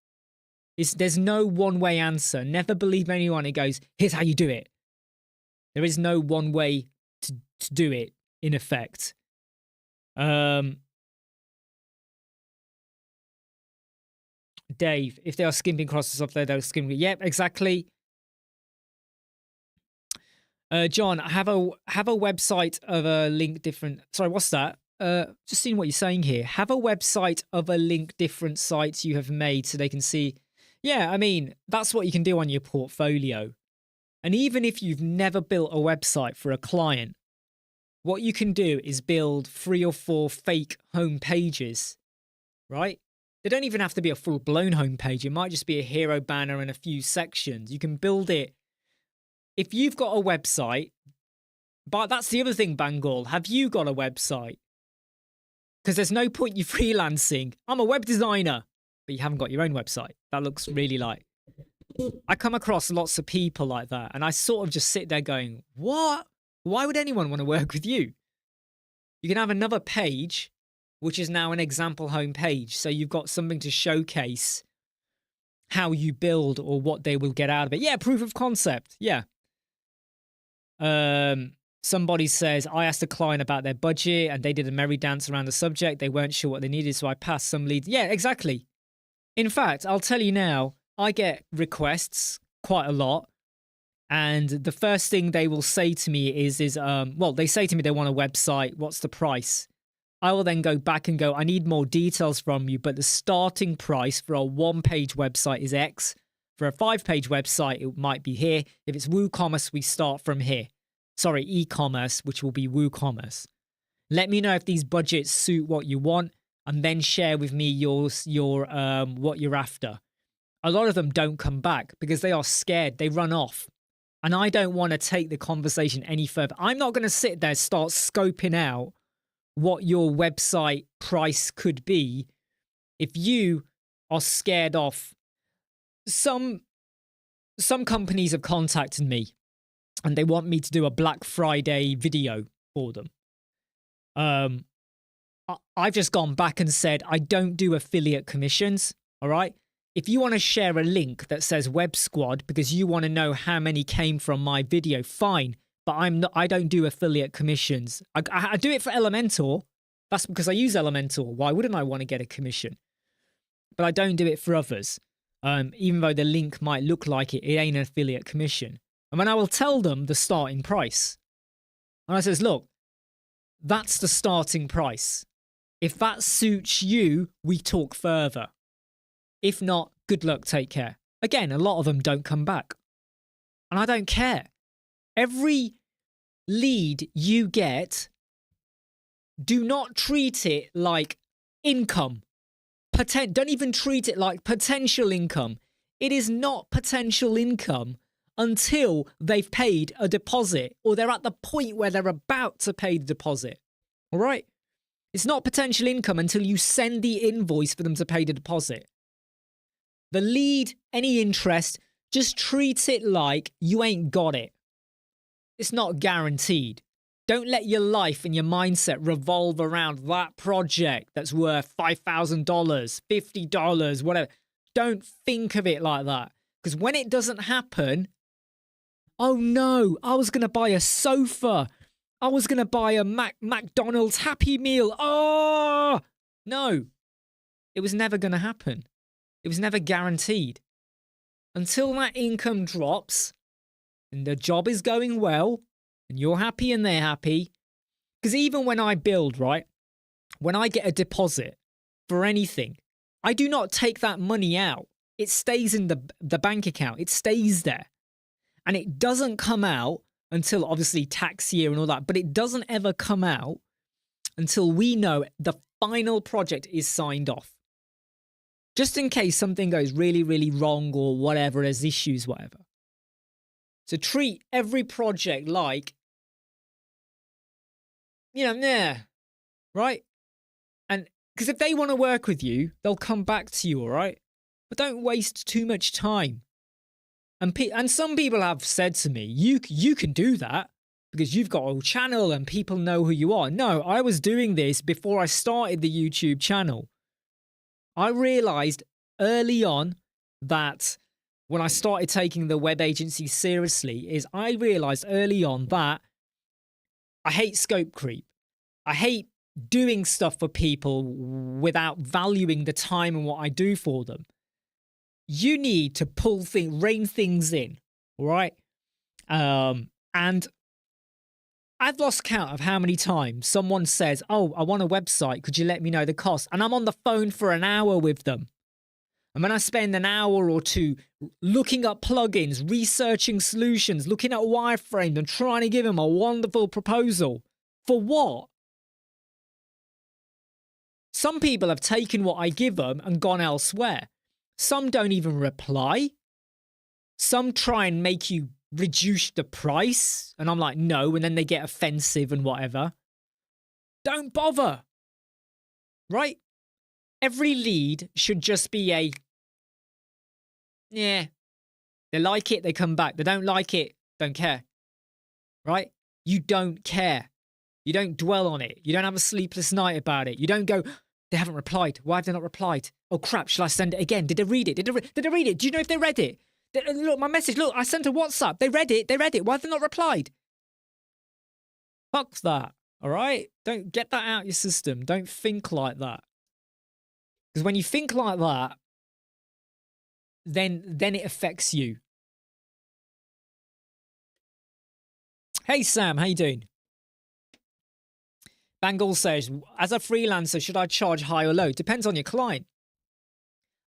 There's no one-way answer. Never believe anyone who goes, here's how you do it. There is no one way to do it, in effect. Dave, if they are skimping across the software, they're skimping. Yep, exactly. John, have a website of a link different. Sorry, what's that? Just seeing what you're saying here. Have a website of a link different sites you have made so they can see. Yeah, I mean, that's what you can do on your portfolio. And even if you've never built a website for a client, what you can do is build 3 or 4 fake home pages, right? They don't even have to be a full-blown homepage. It might just be a hero banner and a few sections. You can build it. If you've got a website, but that's the other thing, Bangal. Have you got a website? Because there's no point you freelancing. I'm a web designer, but you haven't got your own website. That looks really like... I come across lots of people like that, and I sort of just sit there going, what? Why would anyone want to work with you? You can have another page, which is now an example home page. So you've got something to showcase how you build or what they will get out of it. Yeah, proof of concept. Yeah. Somebody says, I asked a client about their budget and they did a merry dance around the subject. They weren't sure what they needed, so I passed some leads. Yeah, exactly. In fact, I'll tell you now, I get requests quite a lot. And the first thing they will say to me is well, they say to me they want a website. What's the price? I will then go back and go, I need more details from you, but the starting price for a 1-page website is X. For a 5-page website, it might be here. If it's WooCommerce, we start from here. Sorry, e-commerce, which will be WooCommerce. Let me know if these budgets suit what you want, and then share with me your what you're after. A lot of them don't come back because they are scared. They run off. And I don't want to take the conversation any further. I'm not going to sit there, start scoping out what your website price could be if you are scared off. Some companies have contacted me and they want me to do a Black Friday video for them. I've just gone back and said, I don't do affiliate commissions. All right. If you want to share a link that says Web Squad because you want to know how many came from my video, fine. But I don't do affiliate commissions. I do it for Elementor. That's because I use Elementor. Why wouldn't I want to get a commission? But I don't do it for others. Even though the link might look like it ain't an affiliate commission. And then I will tell them the starting price. And I says, look, that's the starting price. If that suits you, we talk further. If not, good luck, take care. Again, a lot of them don't come back. And I don't care. Every lead you get, do not treat it like income. Don't even treat it like potential income. It is not potential income until they've paid a deposit or they're at the point where they're about to pay the deposit. All right? It's not potential income until you send the invoice for them to pay the deposit. The lead, any interest, just treat it like you ain't got it. It's not guaranteed. Don't let your life and your mindset revolve around that project that's worth $5,000, $50, whatever. Don't think of it like that. Because when it doesn't happen, oh no, I was going to buy a sofa. I was going to buy a McDonald's Happy Meal. Oh, no. It was never going to happen. It was never guaranteed. Until that income drops and the job is going well and you're happy and they're happy. Because even when I build, right, when I get a deposit for anything, I do not take that money out. It stays in the bank account. It stays there. And it doesn't come out until obviously tax year and all that. But it doesn't ever come out until we know the final project is signed off. Just in case something goes really, really wrong or whatever, there's issues, whatever. So treat every project like, right? And because if they want to work with you, they'll come back to you, all right? But don't waste too much time. And some people have said to me, you can do that because you've got a channel and people know who you are. No, I was doing this before I started the YouTube channel. I realized early on that when I started taking the web agency seriously is I realized early on that I hate scope creep. I hate doing stuff for people without valuing the time and what I do for them. You need to rein things in, all right? And I've lost count of how many times someone says, oh, I want a website. Could you let me know the cost? And I'm on the phone for an hour with them. And when I spend an hour or two looking up plugins, researching solutions, looking at wireframes and trying to give them a wonderful proposal, for what? Some people have taken what I give them and gone elsewhere. Some don't even reply. Some try and make you reduce the price. And I'm like, no. And then they get offensive and whatever. Don't bother. Right? Every lead should just be a, yeah, they like it, they come back. They don't like it, don't care. Right? You don't care. You don't dwell on it. You don't have a sleepless night about it. You don't go, they haven't replied. Why have they not replied? Oh, crap. Shall I send it again? Did they read it? Did they read it? Do you know if they read it? Look, my message. Look, I sent a WhatsApp. They read it. They read it. Why have they not replied? Fuck that. All right? Don't get that out of your system. Don't think like that. Because when you think like that, then it affects you. Hey, Sam. How you doing? Bangle says, as a freelancer, should I charge high or low? Depends on your client.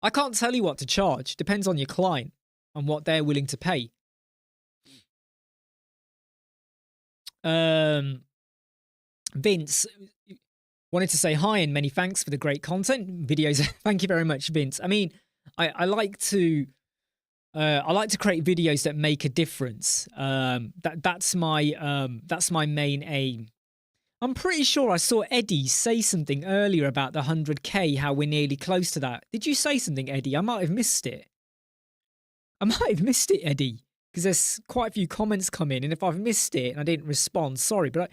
I can't tell you what to charge. Depends on your client and what they're willing to pay. Vince wanted to say hi and many thanks for the great content videos. Thank you very much, Vince. I mean, I like to create videos that make a difference. That's my main aim. I'm pretty sure I saw Eddie say something earlier about the 100K, how we're nearly close to that. Did you say something, Eddie? I might have missed it. Eddie, because there's quite a few comments come in, and if I've missed it and I didn't respond, sorry, but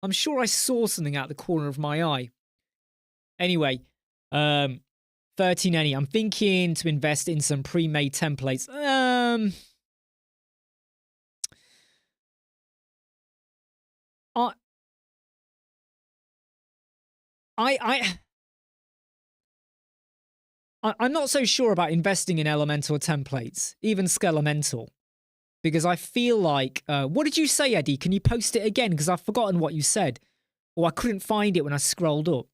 I'm sure I saw something out the corner of my eye. Anyway, 13 any. I'm thinking to invest in some pre-made templates. I'm not so sure about investing in Elementor templates, even Skelemental, because I feel like, what did you say, Eddie? Can you post it again? Because I've forgotten what you said, or I couldn't find it when I scrolled up.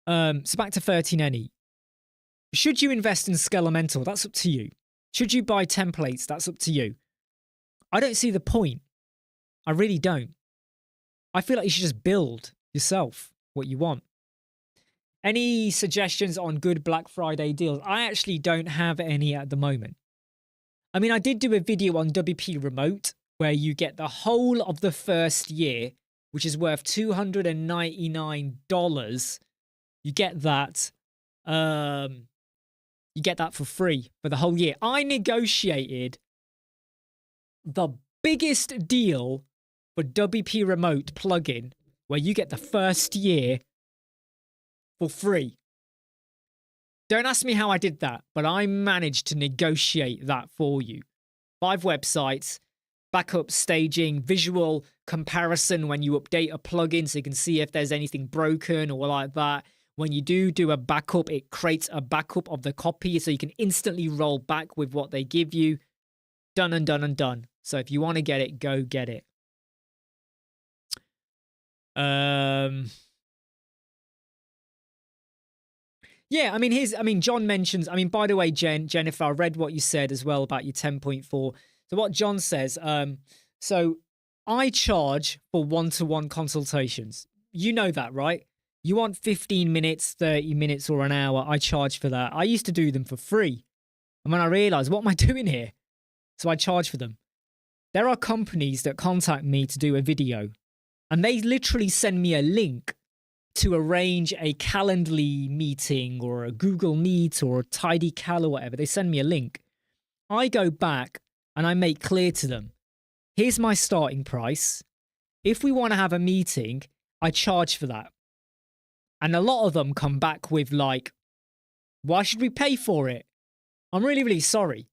So back to 13 any. Should you invest in Skelemental? That's up to you. Should you buy templates? That's up to you. I don't see the point. I really don't. I feel like you should just build yourself what you want. Any suggestions on good Black Friday deals? I actually don't have any at the moment. I mean, I did do a video on WP Remote where you get the whole of the first year, which is worth $299. You get that. You get that for free for the whole year. I negotiated the biggest deal for WP Remote plugin where you get the first year for free. Don't ask me how I did that, but I managed to negotiate that for you. 5 websites, backup staging, visual comparison when you update a plugin so you can see if there's anything broken or like that. When you do a backup, it creates a backup of the copy so you can instantly roll back with what they give you. Done and done and done. So if you want to get it, go get it. Yeah, I mean, John mentions, by the way, Jennifer, I read what you said as well about your 10.4. So what John says, so I charge for one-to-one consultations. You know that, right? You want 15 minutes, 30 minutes, or an hour, I charge for that. I used to do them for free. And when I realized, what am I doing here? So I charge for them. There are companies that contact me to do a video, and they literally send me a link to arrange a Calendly meeting or a Google Meet or a TidyCal or whatever. They send me a link. I go back and I make clear to them, here's my starting price. If we want to have a meeting, I charge for that. And a lot of them come back with like, why should we pay for it? I'm really, really sorry.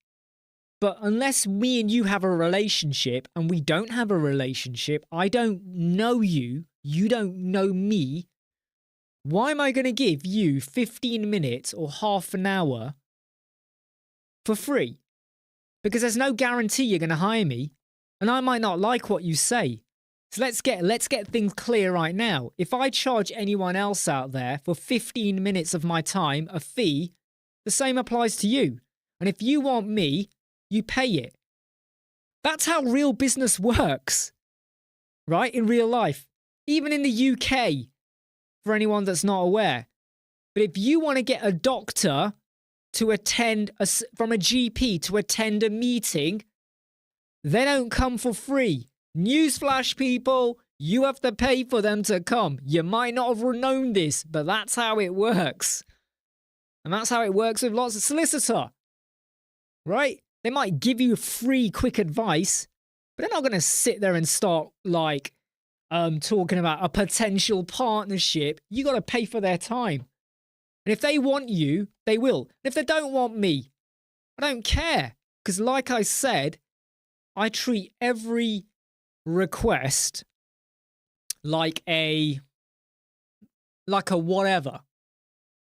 But unless me and you have a relationship, and we don't have a relationship, I don't know you, you don't know me, why am I going to give you 15 minutes or half an hour for free? Because there's no guarantee you're going to hire me, and I might not like what you say. So let's get things clear right now. If I charge anyone else out there for 15 minutes of my time, a fee, The same applies to you. And if you want me, you pay it. That's how real business works, right? In real life. Even in the UK, for anyone that's not aware. But if you want to get a doctor to attend, from a GP to attend a meeting, they don't come for free. Newsflash, people, you have to pay for them to come. You might not have known this, but that's how it works. And that's how it works with lots of solicitor, right? They might give you free, quick advice, but they're not going to sit there and start like talking about a potential partnership. You got to pay for their time. And if they want you, they will. And if they don't want me, I don't care. Because like I said, I treat every request like a whatever.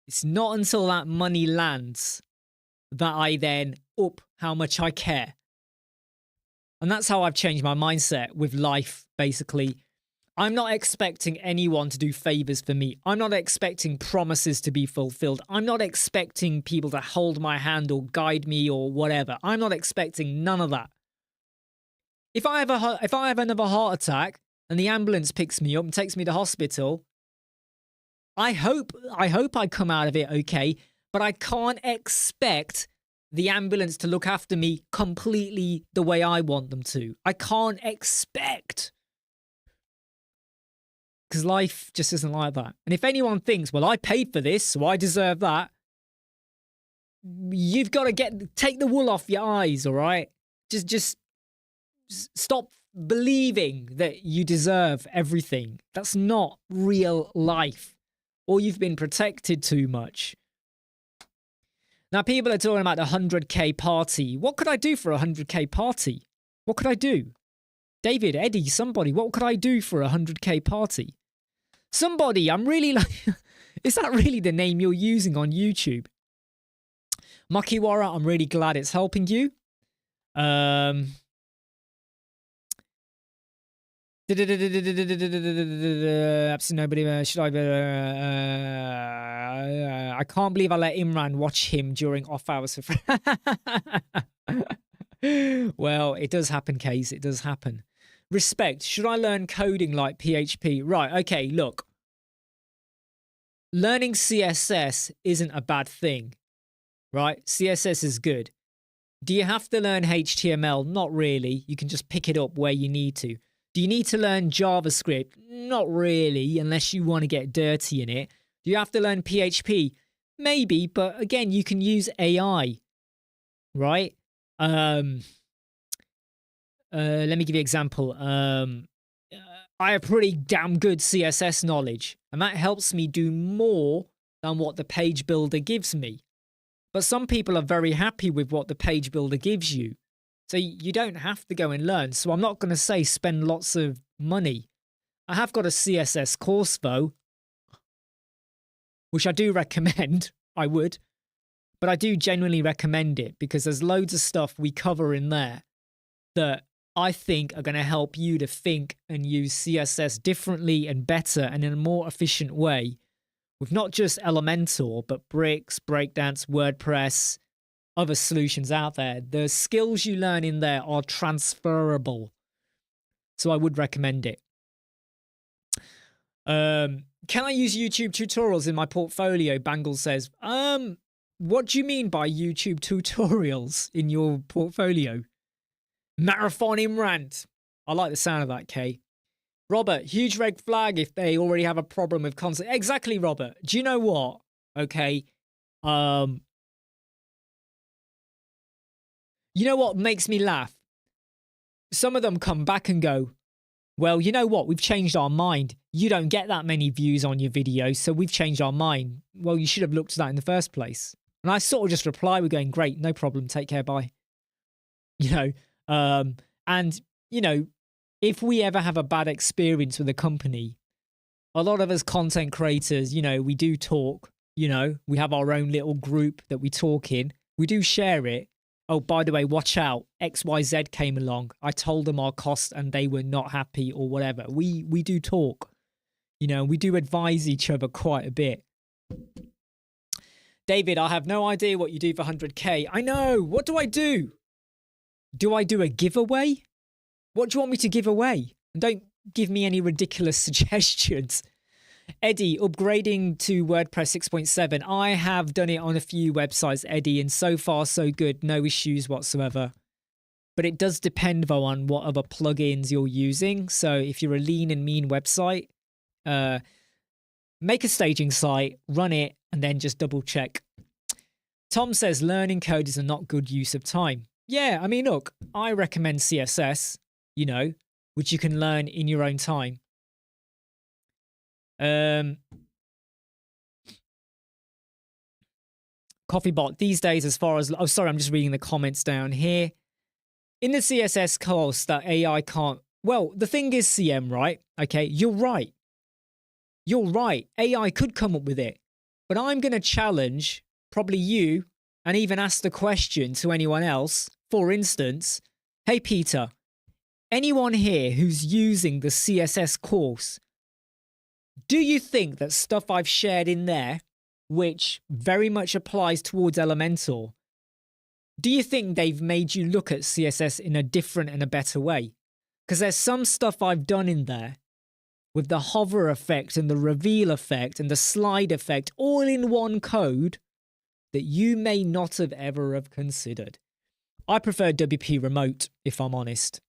It's not until that money lands that I then up how much I care. And that's how I've changed my mindset with life, basically. I'm not expecting anyone to do favors for me. I'm not expecting promises to be fulfilled. I'm not expecting people to hold my hand or guide me or whatever. I'm not expecting none of that. If I have another heart attack and the ambulance picks me up and takes me to hospital, I hope I come out of it okay, but I can't expect the ambulance to look after me completely the way I want them to. I can't expect. Because life just isn't like that. And if anyone thinks, well, I paid for this, so I deserve that, you've got to take the wool off your eyes, all right? Just stop believing that you deserve everything. That's not real life. Or you've been protected too much. Now, people are talking about the 100k party. What could I do for a 100k party? What could I do? David, Eddie, somebody, what could I do for a 100k party? Somebody, I'm really like... Is that really the name you're using on YouTube? Makiwara, I'm really glad it's helping you. Absolutely nobody. Should I can't believe I let Imran watch him during off hours for free. Well, it does happen, Case. It does happen. Respect. Should I learn coding like PHP? Right. Okay. Look. Learning CSS isn't a bad thing, right? CSS is good. Do you have to learn HTML? Not really. You can just pick it up where you need to. Do you need to learn JavaScript? Not really, unless you want to get dirty in it. Do you have to learn PHP? Maybe, but again, you can use AI, right? Let me give you an example. I have pretty damn good CSS knowledge, and that helps me do more than what the page builder gives me. But some people are very happy with what the page builder gives you. So you don't have to go and learn. So I'm not going to say spend lots of money. I have got a CSS course, though, which I do recommend. I would. But I do genuinely recommend it because there's loads of stuff we cover in there that I think are going to help you to think and use CSS differently and better and in a more efficient way with not just Elementor, but Bricks, Breakdance, WordPress, other solutions out there. The skills you learn in there are transferable. So I would recommend it. Can I use YouTube tutorials in my portfolio? Bangle says, what do you mean by YouTube tutorials in your portfolio? Marathon Imran. I like the sound of that, Kay. Robert, huge red flag if they already have a problem with content. Exactly, Robert. Do you know what? Okay. You know what makes me laugh? Some of them come back and go, well, you know what? We've changed our mind. You don't get that many views on your videos, so we've changed our mind. Well, you should have looked at that in the first place. And I sort of just reply, we're going, great, no problem, take care, bye. You know, and, you know, if we ever have a bad experience with a company, a lot of us content creators, you know, we do talk, you know, we have our own little group that we talk in. We do share it. Oh, by the way, watch out. XYZ came along. I told them our cost and they were not happy or whatever. We do talk. You know, we do advise each other quite a bit. David, I have no idea what you do for 100K. I know. What do I do? Do I do a giveaway? What do you want me to give away? And don't give me any ridiculous suggestions. Eddie, upgrading to WordPress 6.7. I have done it on a few websites, Eddie, and so far so good. No issues whatsoever. But it does depend, though, on what other plugins you're using. So if you're a lean and mean website, make a staging site, run it, and then just double check. Tom says learning code is a not good use of time. Yeah, I mean, look, I recommend CSS, you know, which you can learn in your own time. Coffeebot, these days, as far as... Oh, sorry, I'm just reading the comments down here. In the CSS cost that AI can't... Well, the thing is, CM, right? Okay, you're right. You're right. AI could come up with it. But I'm going to challenge probably you and even ask the question to anyone else. For instance, hey, Peter, anyone here who's using the CSS course, do you think that stuff I've shared in there, which very much applies towards Elementor, do you think they've made you look at CSS in a different and a better way? Because there's some stuff I've done in there with the hover effect and the reveal effect and the slide effect all in one code that you may not have ever have considered. I prefer WP Remote, if I'm honest.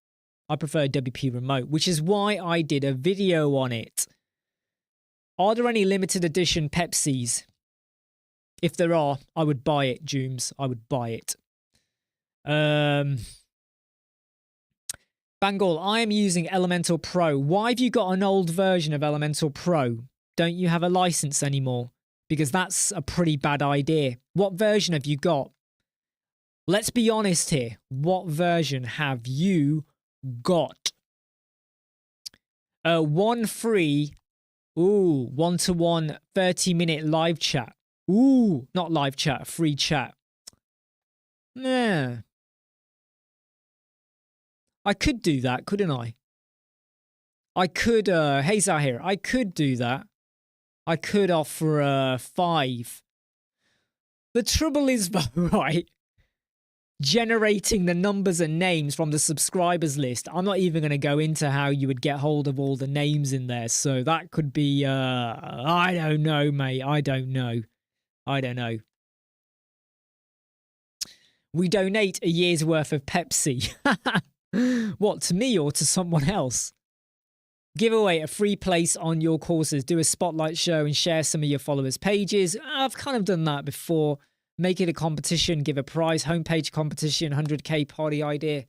I prefer WP Remote, which is why I did a video on it. Are there any limited edition Pepsis? If there are, I would buy it, Jooms. I would buy it. Bangal, I am using Elementor Pro. Why have you got an old version of Elementor Pro? Don't you have a license anymore? Because that's a pretty bad idea. What version have you got? Let's be honest here. What version have you got? One free, one-to-one 30-minute live chat. Ooh, not live chat, free chat. Nah. I could do that, couldn't I? I could, hey Zahir, I could do that. I could offer 5. The trouble is, though, right? Generating the numbers and names from the subscribers list. I'm not even going to go into how you would get hold of all the names in there. So that could be, I don't know, mate. I don't know. I don't know. We donate a year's worth of Pepsi. What, to me or to someone else? Give away a free place on your courses. Do a spotlight show and share some of your followers' pages. I've kind of done that before. Make it a competition. Give a prize. Homepage competition. 100K party idea.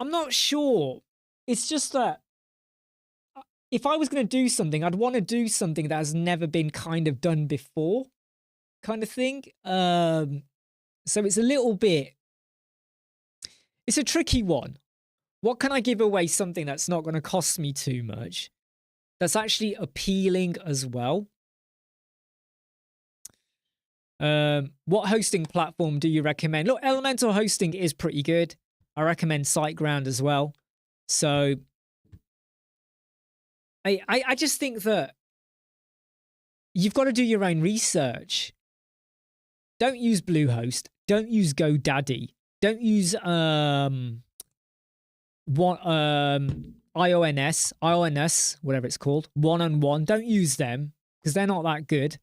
I'm not sure. It's just that if I was going to do something, I'd want to do something that has never been kind of done before. Kind of thing. So it's a little bit... It's a tricky one. What can I give away something that's not going to cost me too much? That's actually appealing as well. What hosting platform do you recommend? Look, Elementor hosting is pretty good. I recommend SiteGround as well. So I just think that you've got to do your own research. Don't use Bluehost. Don't use GoDaddy. Don't use IONS, whatever it's called, one-on-one. Don't use them because they're not that good.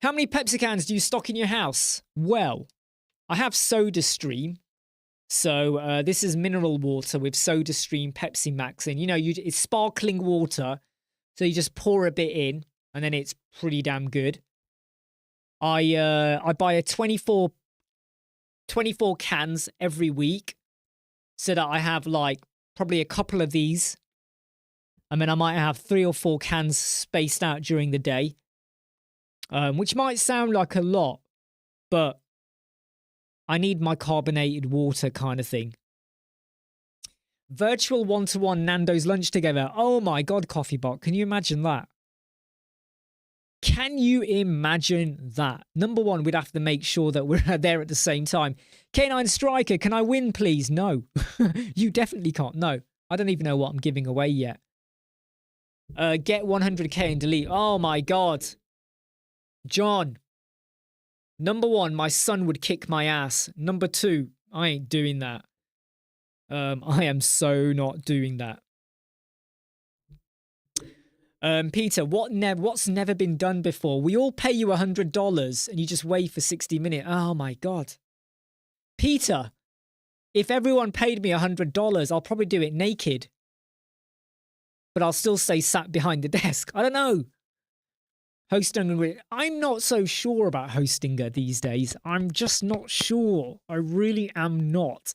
How many Pepsi cans do you stock in your house? Well, I have SodaStream. So this is mineral water with SodaStream Pepsi Max in. You know, it's sparkling water. So you just pour a bit in and then it's pretty damn good. I buy a 24 cans every week so that I have like probably a couple of these. I mean, I might have 3 or 4 cans spaced out during the day, which might sound like a lot, but I need my carbonated water kind of thing. Virtual one-to-one Nando's lunch together. Oh my God, Coffeebot. Can you imagine that? Can you imagine that? Number one, we'd have to make sure that we're there at the same time. K9 Striker, can I win, please? No. You definitely can't. No. I don't even know what I'm giving away yet. Get 100K and delete. Oh my God. John, number one, my son would kick my ass. Number two, I ain't doing that. I am so not doing that. Peter, what's never been done before? We all pay you $100 and you just wait for 60 minutes. Oh my God. Peter, if everyone paid me $100, I'll probably do it naked. But I'll still stay sat behind the desk. I don't know. Hostinger, I'm not so sure about Hostinger these days. I'm just not sure. I really am not.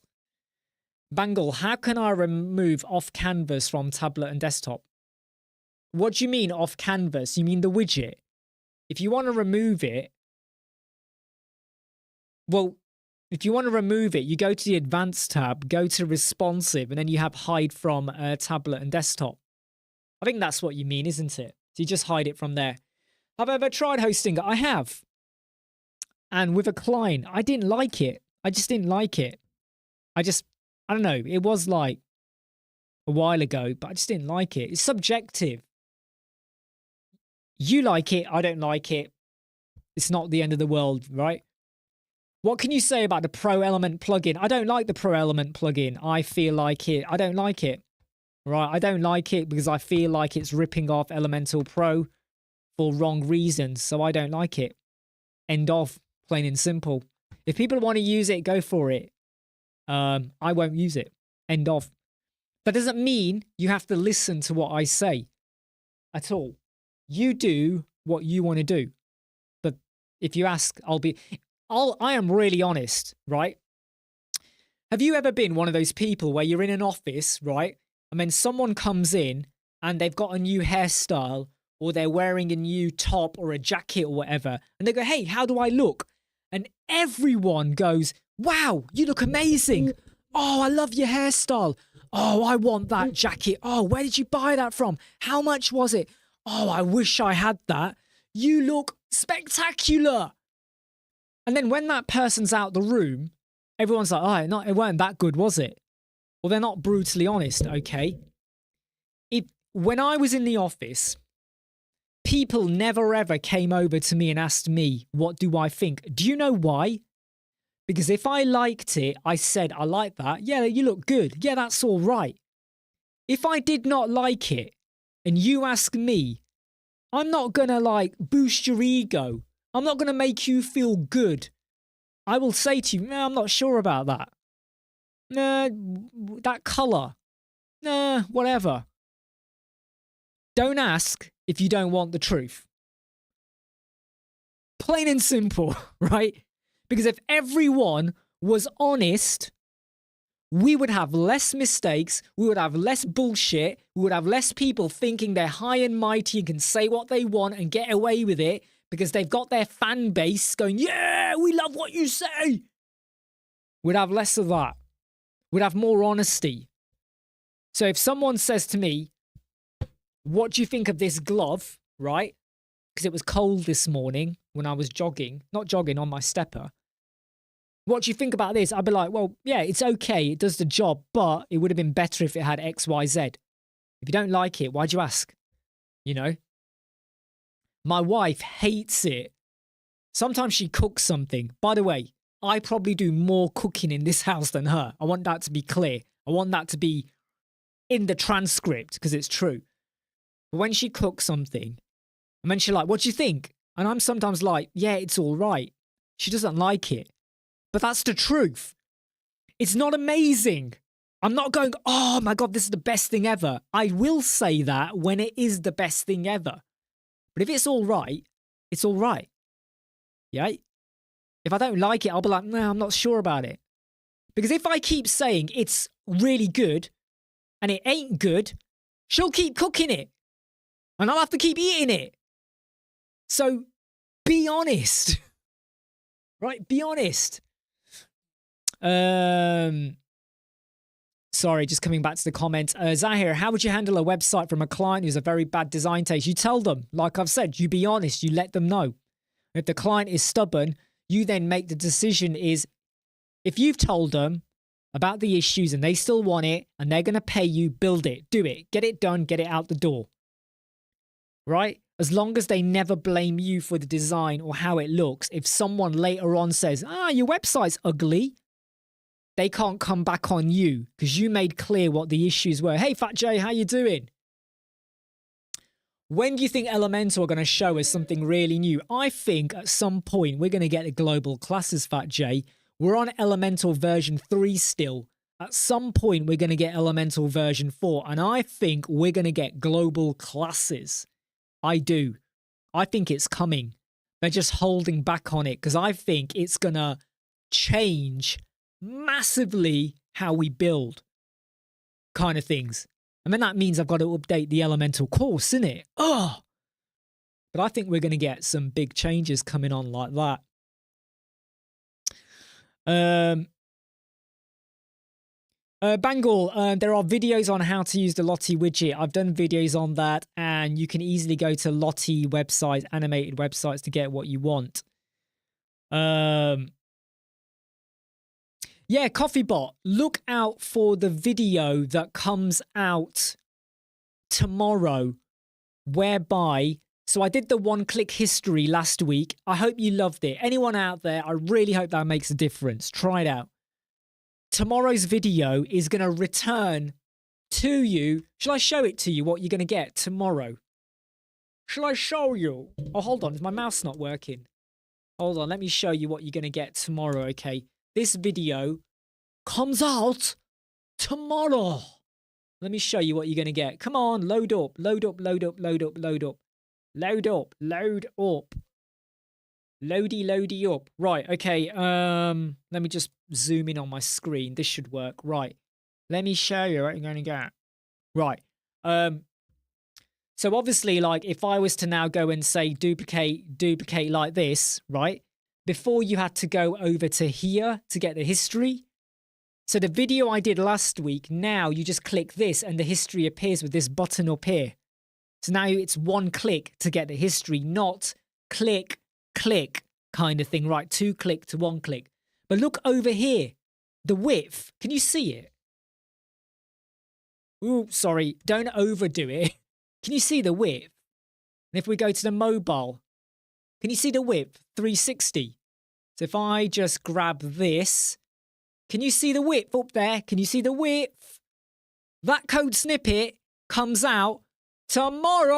Bangle, how can I remove off canvas from tablet and desktop? What do you mean off canvas? You mean the widget? If you want to remove it, well, if you want to remove it, you go to the advanced tab, go to responsive, and then you have hide from tablet and desktop. I think that's what you mean, isn't it? So you just hide it from there. Have I ever tried Hostinger? I have. And with a client, I didn't like it. I just didn't like it. I don't know. It was like a while ago, but I just didn't like it. It's subjective. You like it, I don't like it. It's not the end of the world, right? What can you say about the Pro Element plugin? I don't like the Pro Element plugin. I feel like it. I don't like it. Right? I don't like it because I feel like it's ripping off Elemental Pro for wrong reasons. So I don't like it. End of. Plain and simple. If people want to use it, go for it. I won't use it. End of. That doesn't mean you have to listen to what I say at all. You do what you want to do. But if you ask, I am really honest, right? Have you ever been one of those people where you're in an office, right? And then someone comes in and they've got a new hairstyle or they're wearing a new top or a jacket or whatever. And they go, hey, how do I look? And everyone goes, wow, you look amazing. Oh, I love your hairstyle. Oh, I want that jacket. Oh, where did you buy that from? How much was it? Oh, I wish I had that. You look spectacular. And then when that person's out the room, everyone's like, oh, it weren't that good, was it? Well, they're not brutally honest, okay? When I was in the office, people never ever came over to me and asked me, what do I think? Do you know why? Because if I liked it, I said, I like that. Yeah, you look good. Yeah, that's all right. If I did not like it, and you ask me, I'm not going to boost your ego. I'm not going to make you feel good. I will say to you, no, I'm not sure about that. Nah, that colour. Nah, whatever. Don't ask if you don't want the truth. Plain and simple, right? Because if everyone was honest, we would have less mistakes, we would have less bullshit, we would have less people thinking they're high and mighty and can say what they want and get away with it because they've got their fan base going, yeah, we love what you say. We'd have less of that. We'd have more honesty. So if someone says to me, what do you think of this glove, right? Because it was cold this morning when I was jogging, not jogging, on my stepper. What do you think about this? I'd be like, well, yeah, it's okay. It does the job, but it would have been better if it had X, Y, Z. If you don't like it, why'd you ask? You know? My wife hates it. Sometimes she cooks something. By the way, I probably do more cooking in this house than her. I want that to be clear. I want that to be in the transcript because it's true. But when she cooks something, and then she's like, what do you think? And I'm sometimes like, yeah, it's all right. She doesn't like it. But that's the truth. It's not amazing. I'm not going, oh my God, this is the best thing ever. I will say that when it is the best thing ever. But if it's all right, it's all right. Yeah? If I don't like it, I'll be like, no, I'm not sure about it. Because if I keep saying it's really good and it ain't good, she'll keep cooking it. And I'll have to keep eating it. So be honest. Right? Be honest. Sorry, just coming back to the comments. Zahir, how would you handle a website from a client who's a very bad design taste? You tell them, like I've said, you be honest, you let them know. If the client is stubborn, you then make the decision is, if you've told them about the issues and they still want it and they're going to pay you, build it, do it, get it done, get it out the door. Right? As long as they never blame you for the design or how it looks, if someone later on says, your website's ugly, they can't come back on you because you made clear what the issues were. Hey, Fat J, how you doing? When do you think Elementor are going to show us something really new? I think at some point we're going to get the global classes, Fat J. We're on Elementor version 3 still. At some point we're going to get Elementor version 4. And I think we're going to get global classes. I do. I think it's coming. They're just holding back on it because I think it's going to change massively how we build kind of things. And then that means I've got to update the Elemental course, innit? Oh! But I think we're going to get some big changes coming on like that. Bangle, there are videos on how to use the Lottie widget. I've done videos on that, and you can easily go to Lottie websites, animated websites, to get what you want. Yeah, CoffeeBot, look out for the video that comes out tomorrow, whereby, so I did the one-click history last week. I hope you loved it. Anyone out there, I really hope that makes a difference. Try it out. Tomorrow's video is going to return to you. Shall I show it to you, what you're going to get tomorrow? Shall I show you? Oh, hold on. Is my mouse not working? Hold on. Let me show you what you're going to get tomorrow, okay? This video comes out tomorrow. Let me show you what you're going to get. Come on, load up, load up, load up, load up, load up. Load up, load up. Loady, loady up. Right, okay. Let me just zoom in on my screen. This should work. Right. Let me show you what you're going to get. Right. So obviously, like, if I was to now go and say duplicate like this, right? Before you had to go over to here to get the history. So the video I did last week, now you just click this and the history appears with this button up here. So now it's one click to get the history, not click, click kind of thing, right? 2 click to 1 click. But look over here, the width. Can you see it? Ooh, sorry, don't overdo it. Can you see the width? And if we go to the mobile, can you see the width? 360. So if I just grab this, can you see the width up there? Can you see the width? That code snippet comes out tomorrow.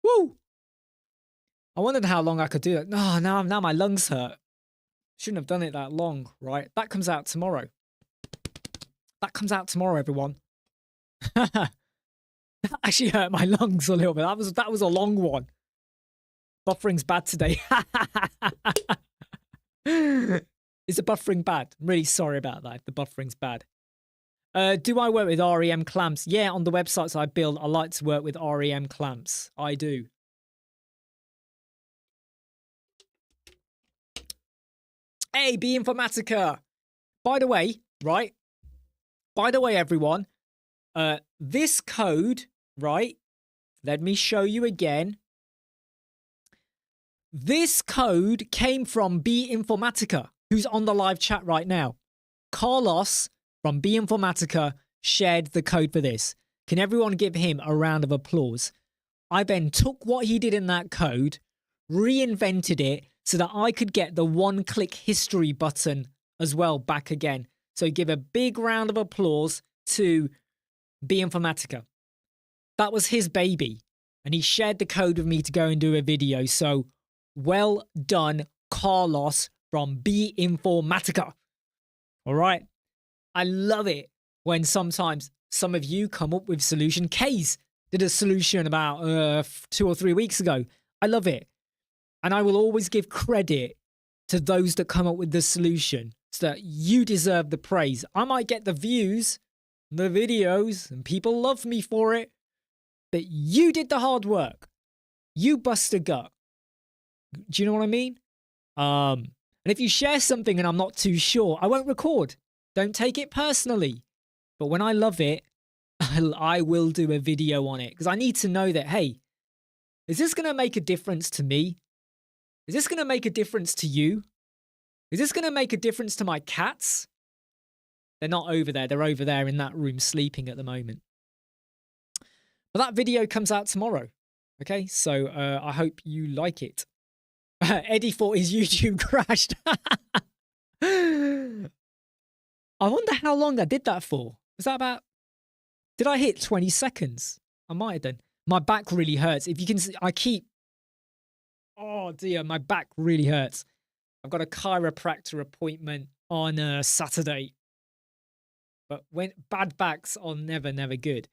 Woo! I wondered how long I could do it. Oh, now my lungs hurt. Shouldn't have done it that long, right? That comes out tomorrow. That comes out tomorrow, everyone. That actually hurt my lungs a little bit. That was a long one. Buffering's bad today. Is the buffering bad? I'm really sorry about that if the buffering's bad. Do I work with REM clamps? Yeah, on the websites I build, I like to work with REM clamps. I do. Hey, B Informatica. By the way, right? By the way, everyone, this code, right? Let me show you again. This code came from B Informatica, who's on the live chat right now. Carlos from B Informatica shared the code for this. Can everyone give him a round of applause? I then took what he did in that code, reinvented it so that I could get the one-click history button as well back again. So give a big round of applause to B Informatica. That was his baby. And he shared the code with me to go and do a video. So well done, Carlos from B Informatica. All right. I love it when sometimes some of you come up with solution. Kays did a solution about 2 or 3 weeks ago. I love it. And I will always give credit to those that come up with the solution so that you deserve the praise. I might get the views, the videos, and people love me for it. But you did the hard work. You bust a gut. Do you know what I mean? And if you share something and I'm not too sure, I won't record. Don't take it personally. But when I love it, I will do a video on it because I need to know that, hey, is this going to make a difference to me? Is this going to make a difference to you? Is this going to make a difference to my cats? They're not over there. They're over there in that room sleeping at the moment. But that video comes out tomorrow. Okay, so I hope you like it. Eddie thought his YouTube crashed. I wonder how long I did that for. Was that about... Did I hit 20 seconds? I might have done. My back really hurts. If you can see, I keep... Oh dear, my back really hurts. I've got a chiropractor appointment on Saturday. But when bad backs are never good.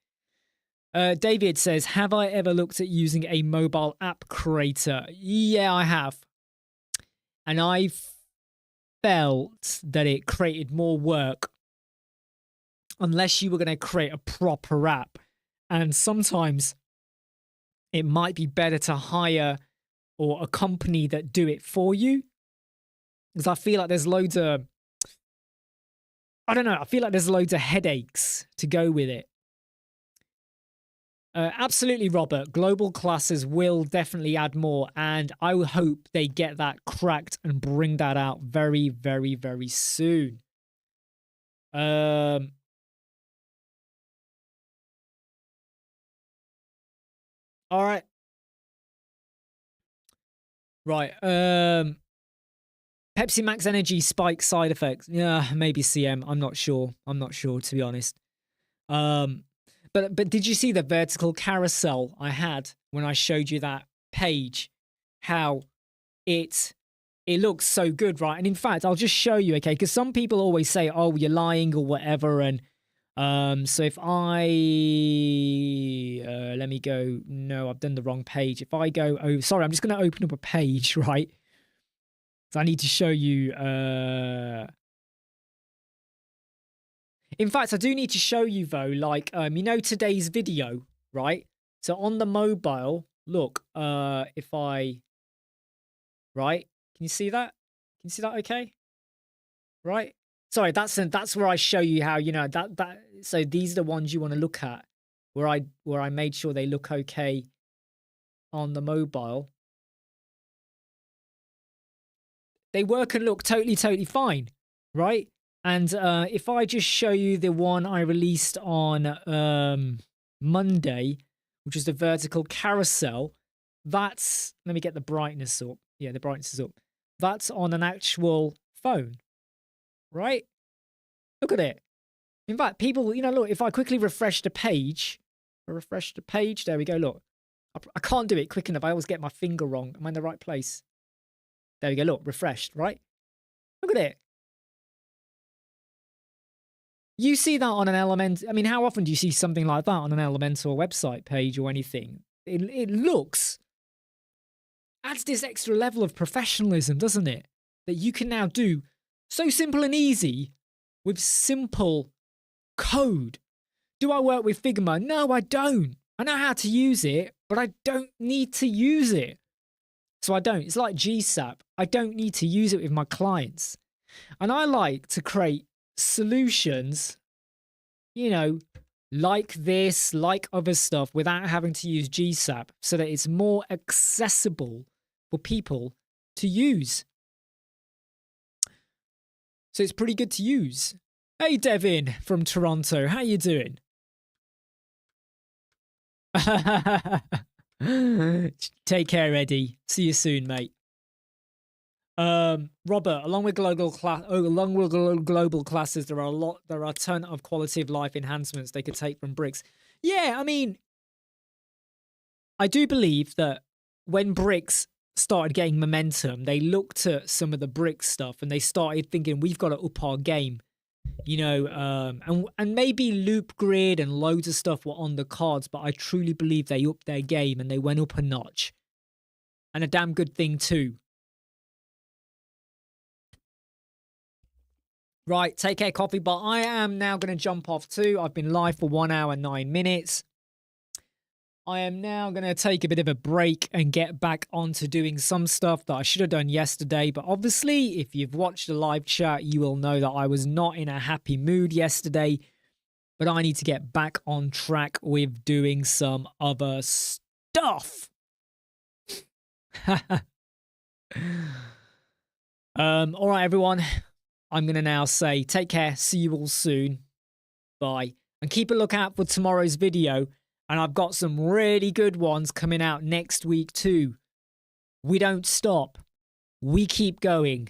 David says, have I ever looked at using a mobile app creator? Yeah, I have. And I felt that it created more work unless you were going to create a proper app. And sometimes it might be better to hire or a company that do it for you. Because I feel like there's loads of... I don't know. I feel like there's loads of headaches to go with it. Absolutely, Robert. Global classes will definitely add more. And I hope they get that cracked and bring that out very, very, very soon. All right. Right. Pepsi Max Energy spike side effects. Yeah, maybe CM. I'm not sure. I'm not sure, to be honest. But did you see the vertical carousel I had when I showed you that page? How it looks so good, right? And in fact, I'll just show you, okay? Because some people always say, oh, you're lying or whatever. And so if I... let me go... No, I've done the wrong page. If I go... Oh, sorry, I'm just going to open up a page, right? So I need to show you... In fact, I do need to show you, though, like, you know, today's video, right? So on the mobile, look, if I... Right? Can you see that? Can you see that okay? Right? Sorry, that's where I show you how, you know, so these are the ones you want to look at, where I made sure they look okay on the mobile. They work and look totally fine, right? And if I just show you the one I released on Monday, which is the vertical carousel, that's... Let me get the brightness up. Yeah, the brightness is up. That's on an actual phone, right? Look at it. In fact, people, you know, look, if I quickly refresh the page, there we go, look. I can't do it quick enough. I always get my finger wrong. Am I in the right place? There we go, look, refreshed, right? Look at it. You see that on an Elementor... I mean, how often do you see something like that on an Elementor website page or anything? It looks... adds this extra level of professionalism, doesn't it? That you can now do so simple and easy with simple code. Do I work with Figma? No, I don't. I know how to use it, but I don't need to use it. So I don't. It's like GSAP. I don't need to use it with my clients. And I like to create solutions, you know, like this, like other stuff, without having to use GSAP, so that it's more accessible for people to use. So it's pretty good to use. Hey, Devin from Toronto, how you doing? Take care, Eddie. See you soon, mate. Robert, along with global classes, there are a ton of quality of life enhancements they could take from bricks. Yeah, I mean, I do believe that when bricks started getting momentum, they looked at some of the brick stuff and they started thinking, we've got to up our game, you know, and maybe loop grid and loads of stuff were on the cards, but I truly believe they upped their game and they went up a notch. And a damn good thing too. Right, take care, coffee, but I am now going to jump off too. I've been live for 1 hour and 9 minutes. I am now going to take a bit of a break and get back onto doing some stuff that I should have done yesterday. But obviously, if you've watched the live chat, you will know that I was not in a happy mood yesterday. but I need to get back on track with doing some other stuff. All right, everyone. I'm going to now say take care. See you all soon. Bye. And keep a lookout for tomorrow's video. And I've got some really good ones coming out next week too. We don't stop. We keep going.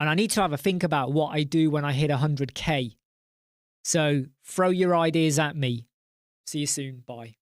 And I need to have a think about what I do when I hit 100K. So throw your ideas at me. See you soon. Bye.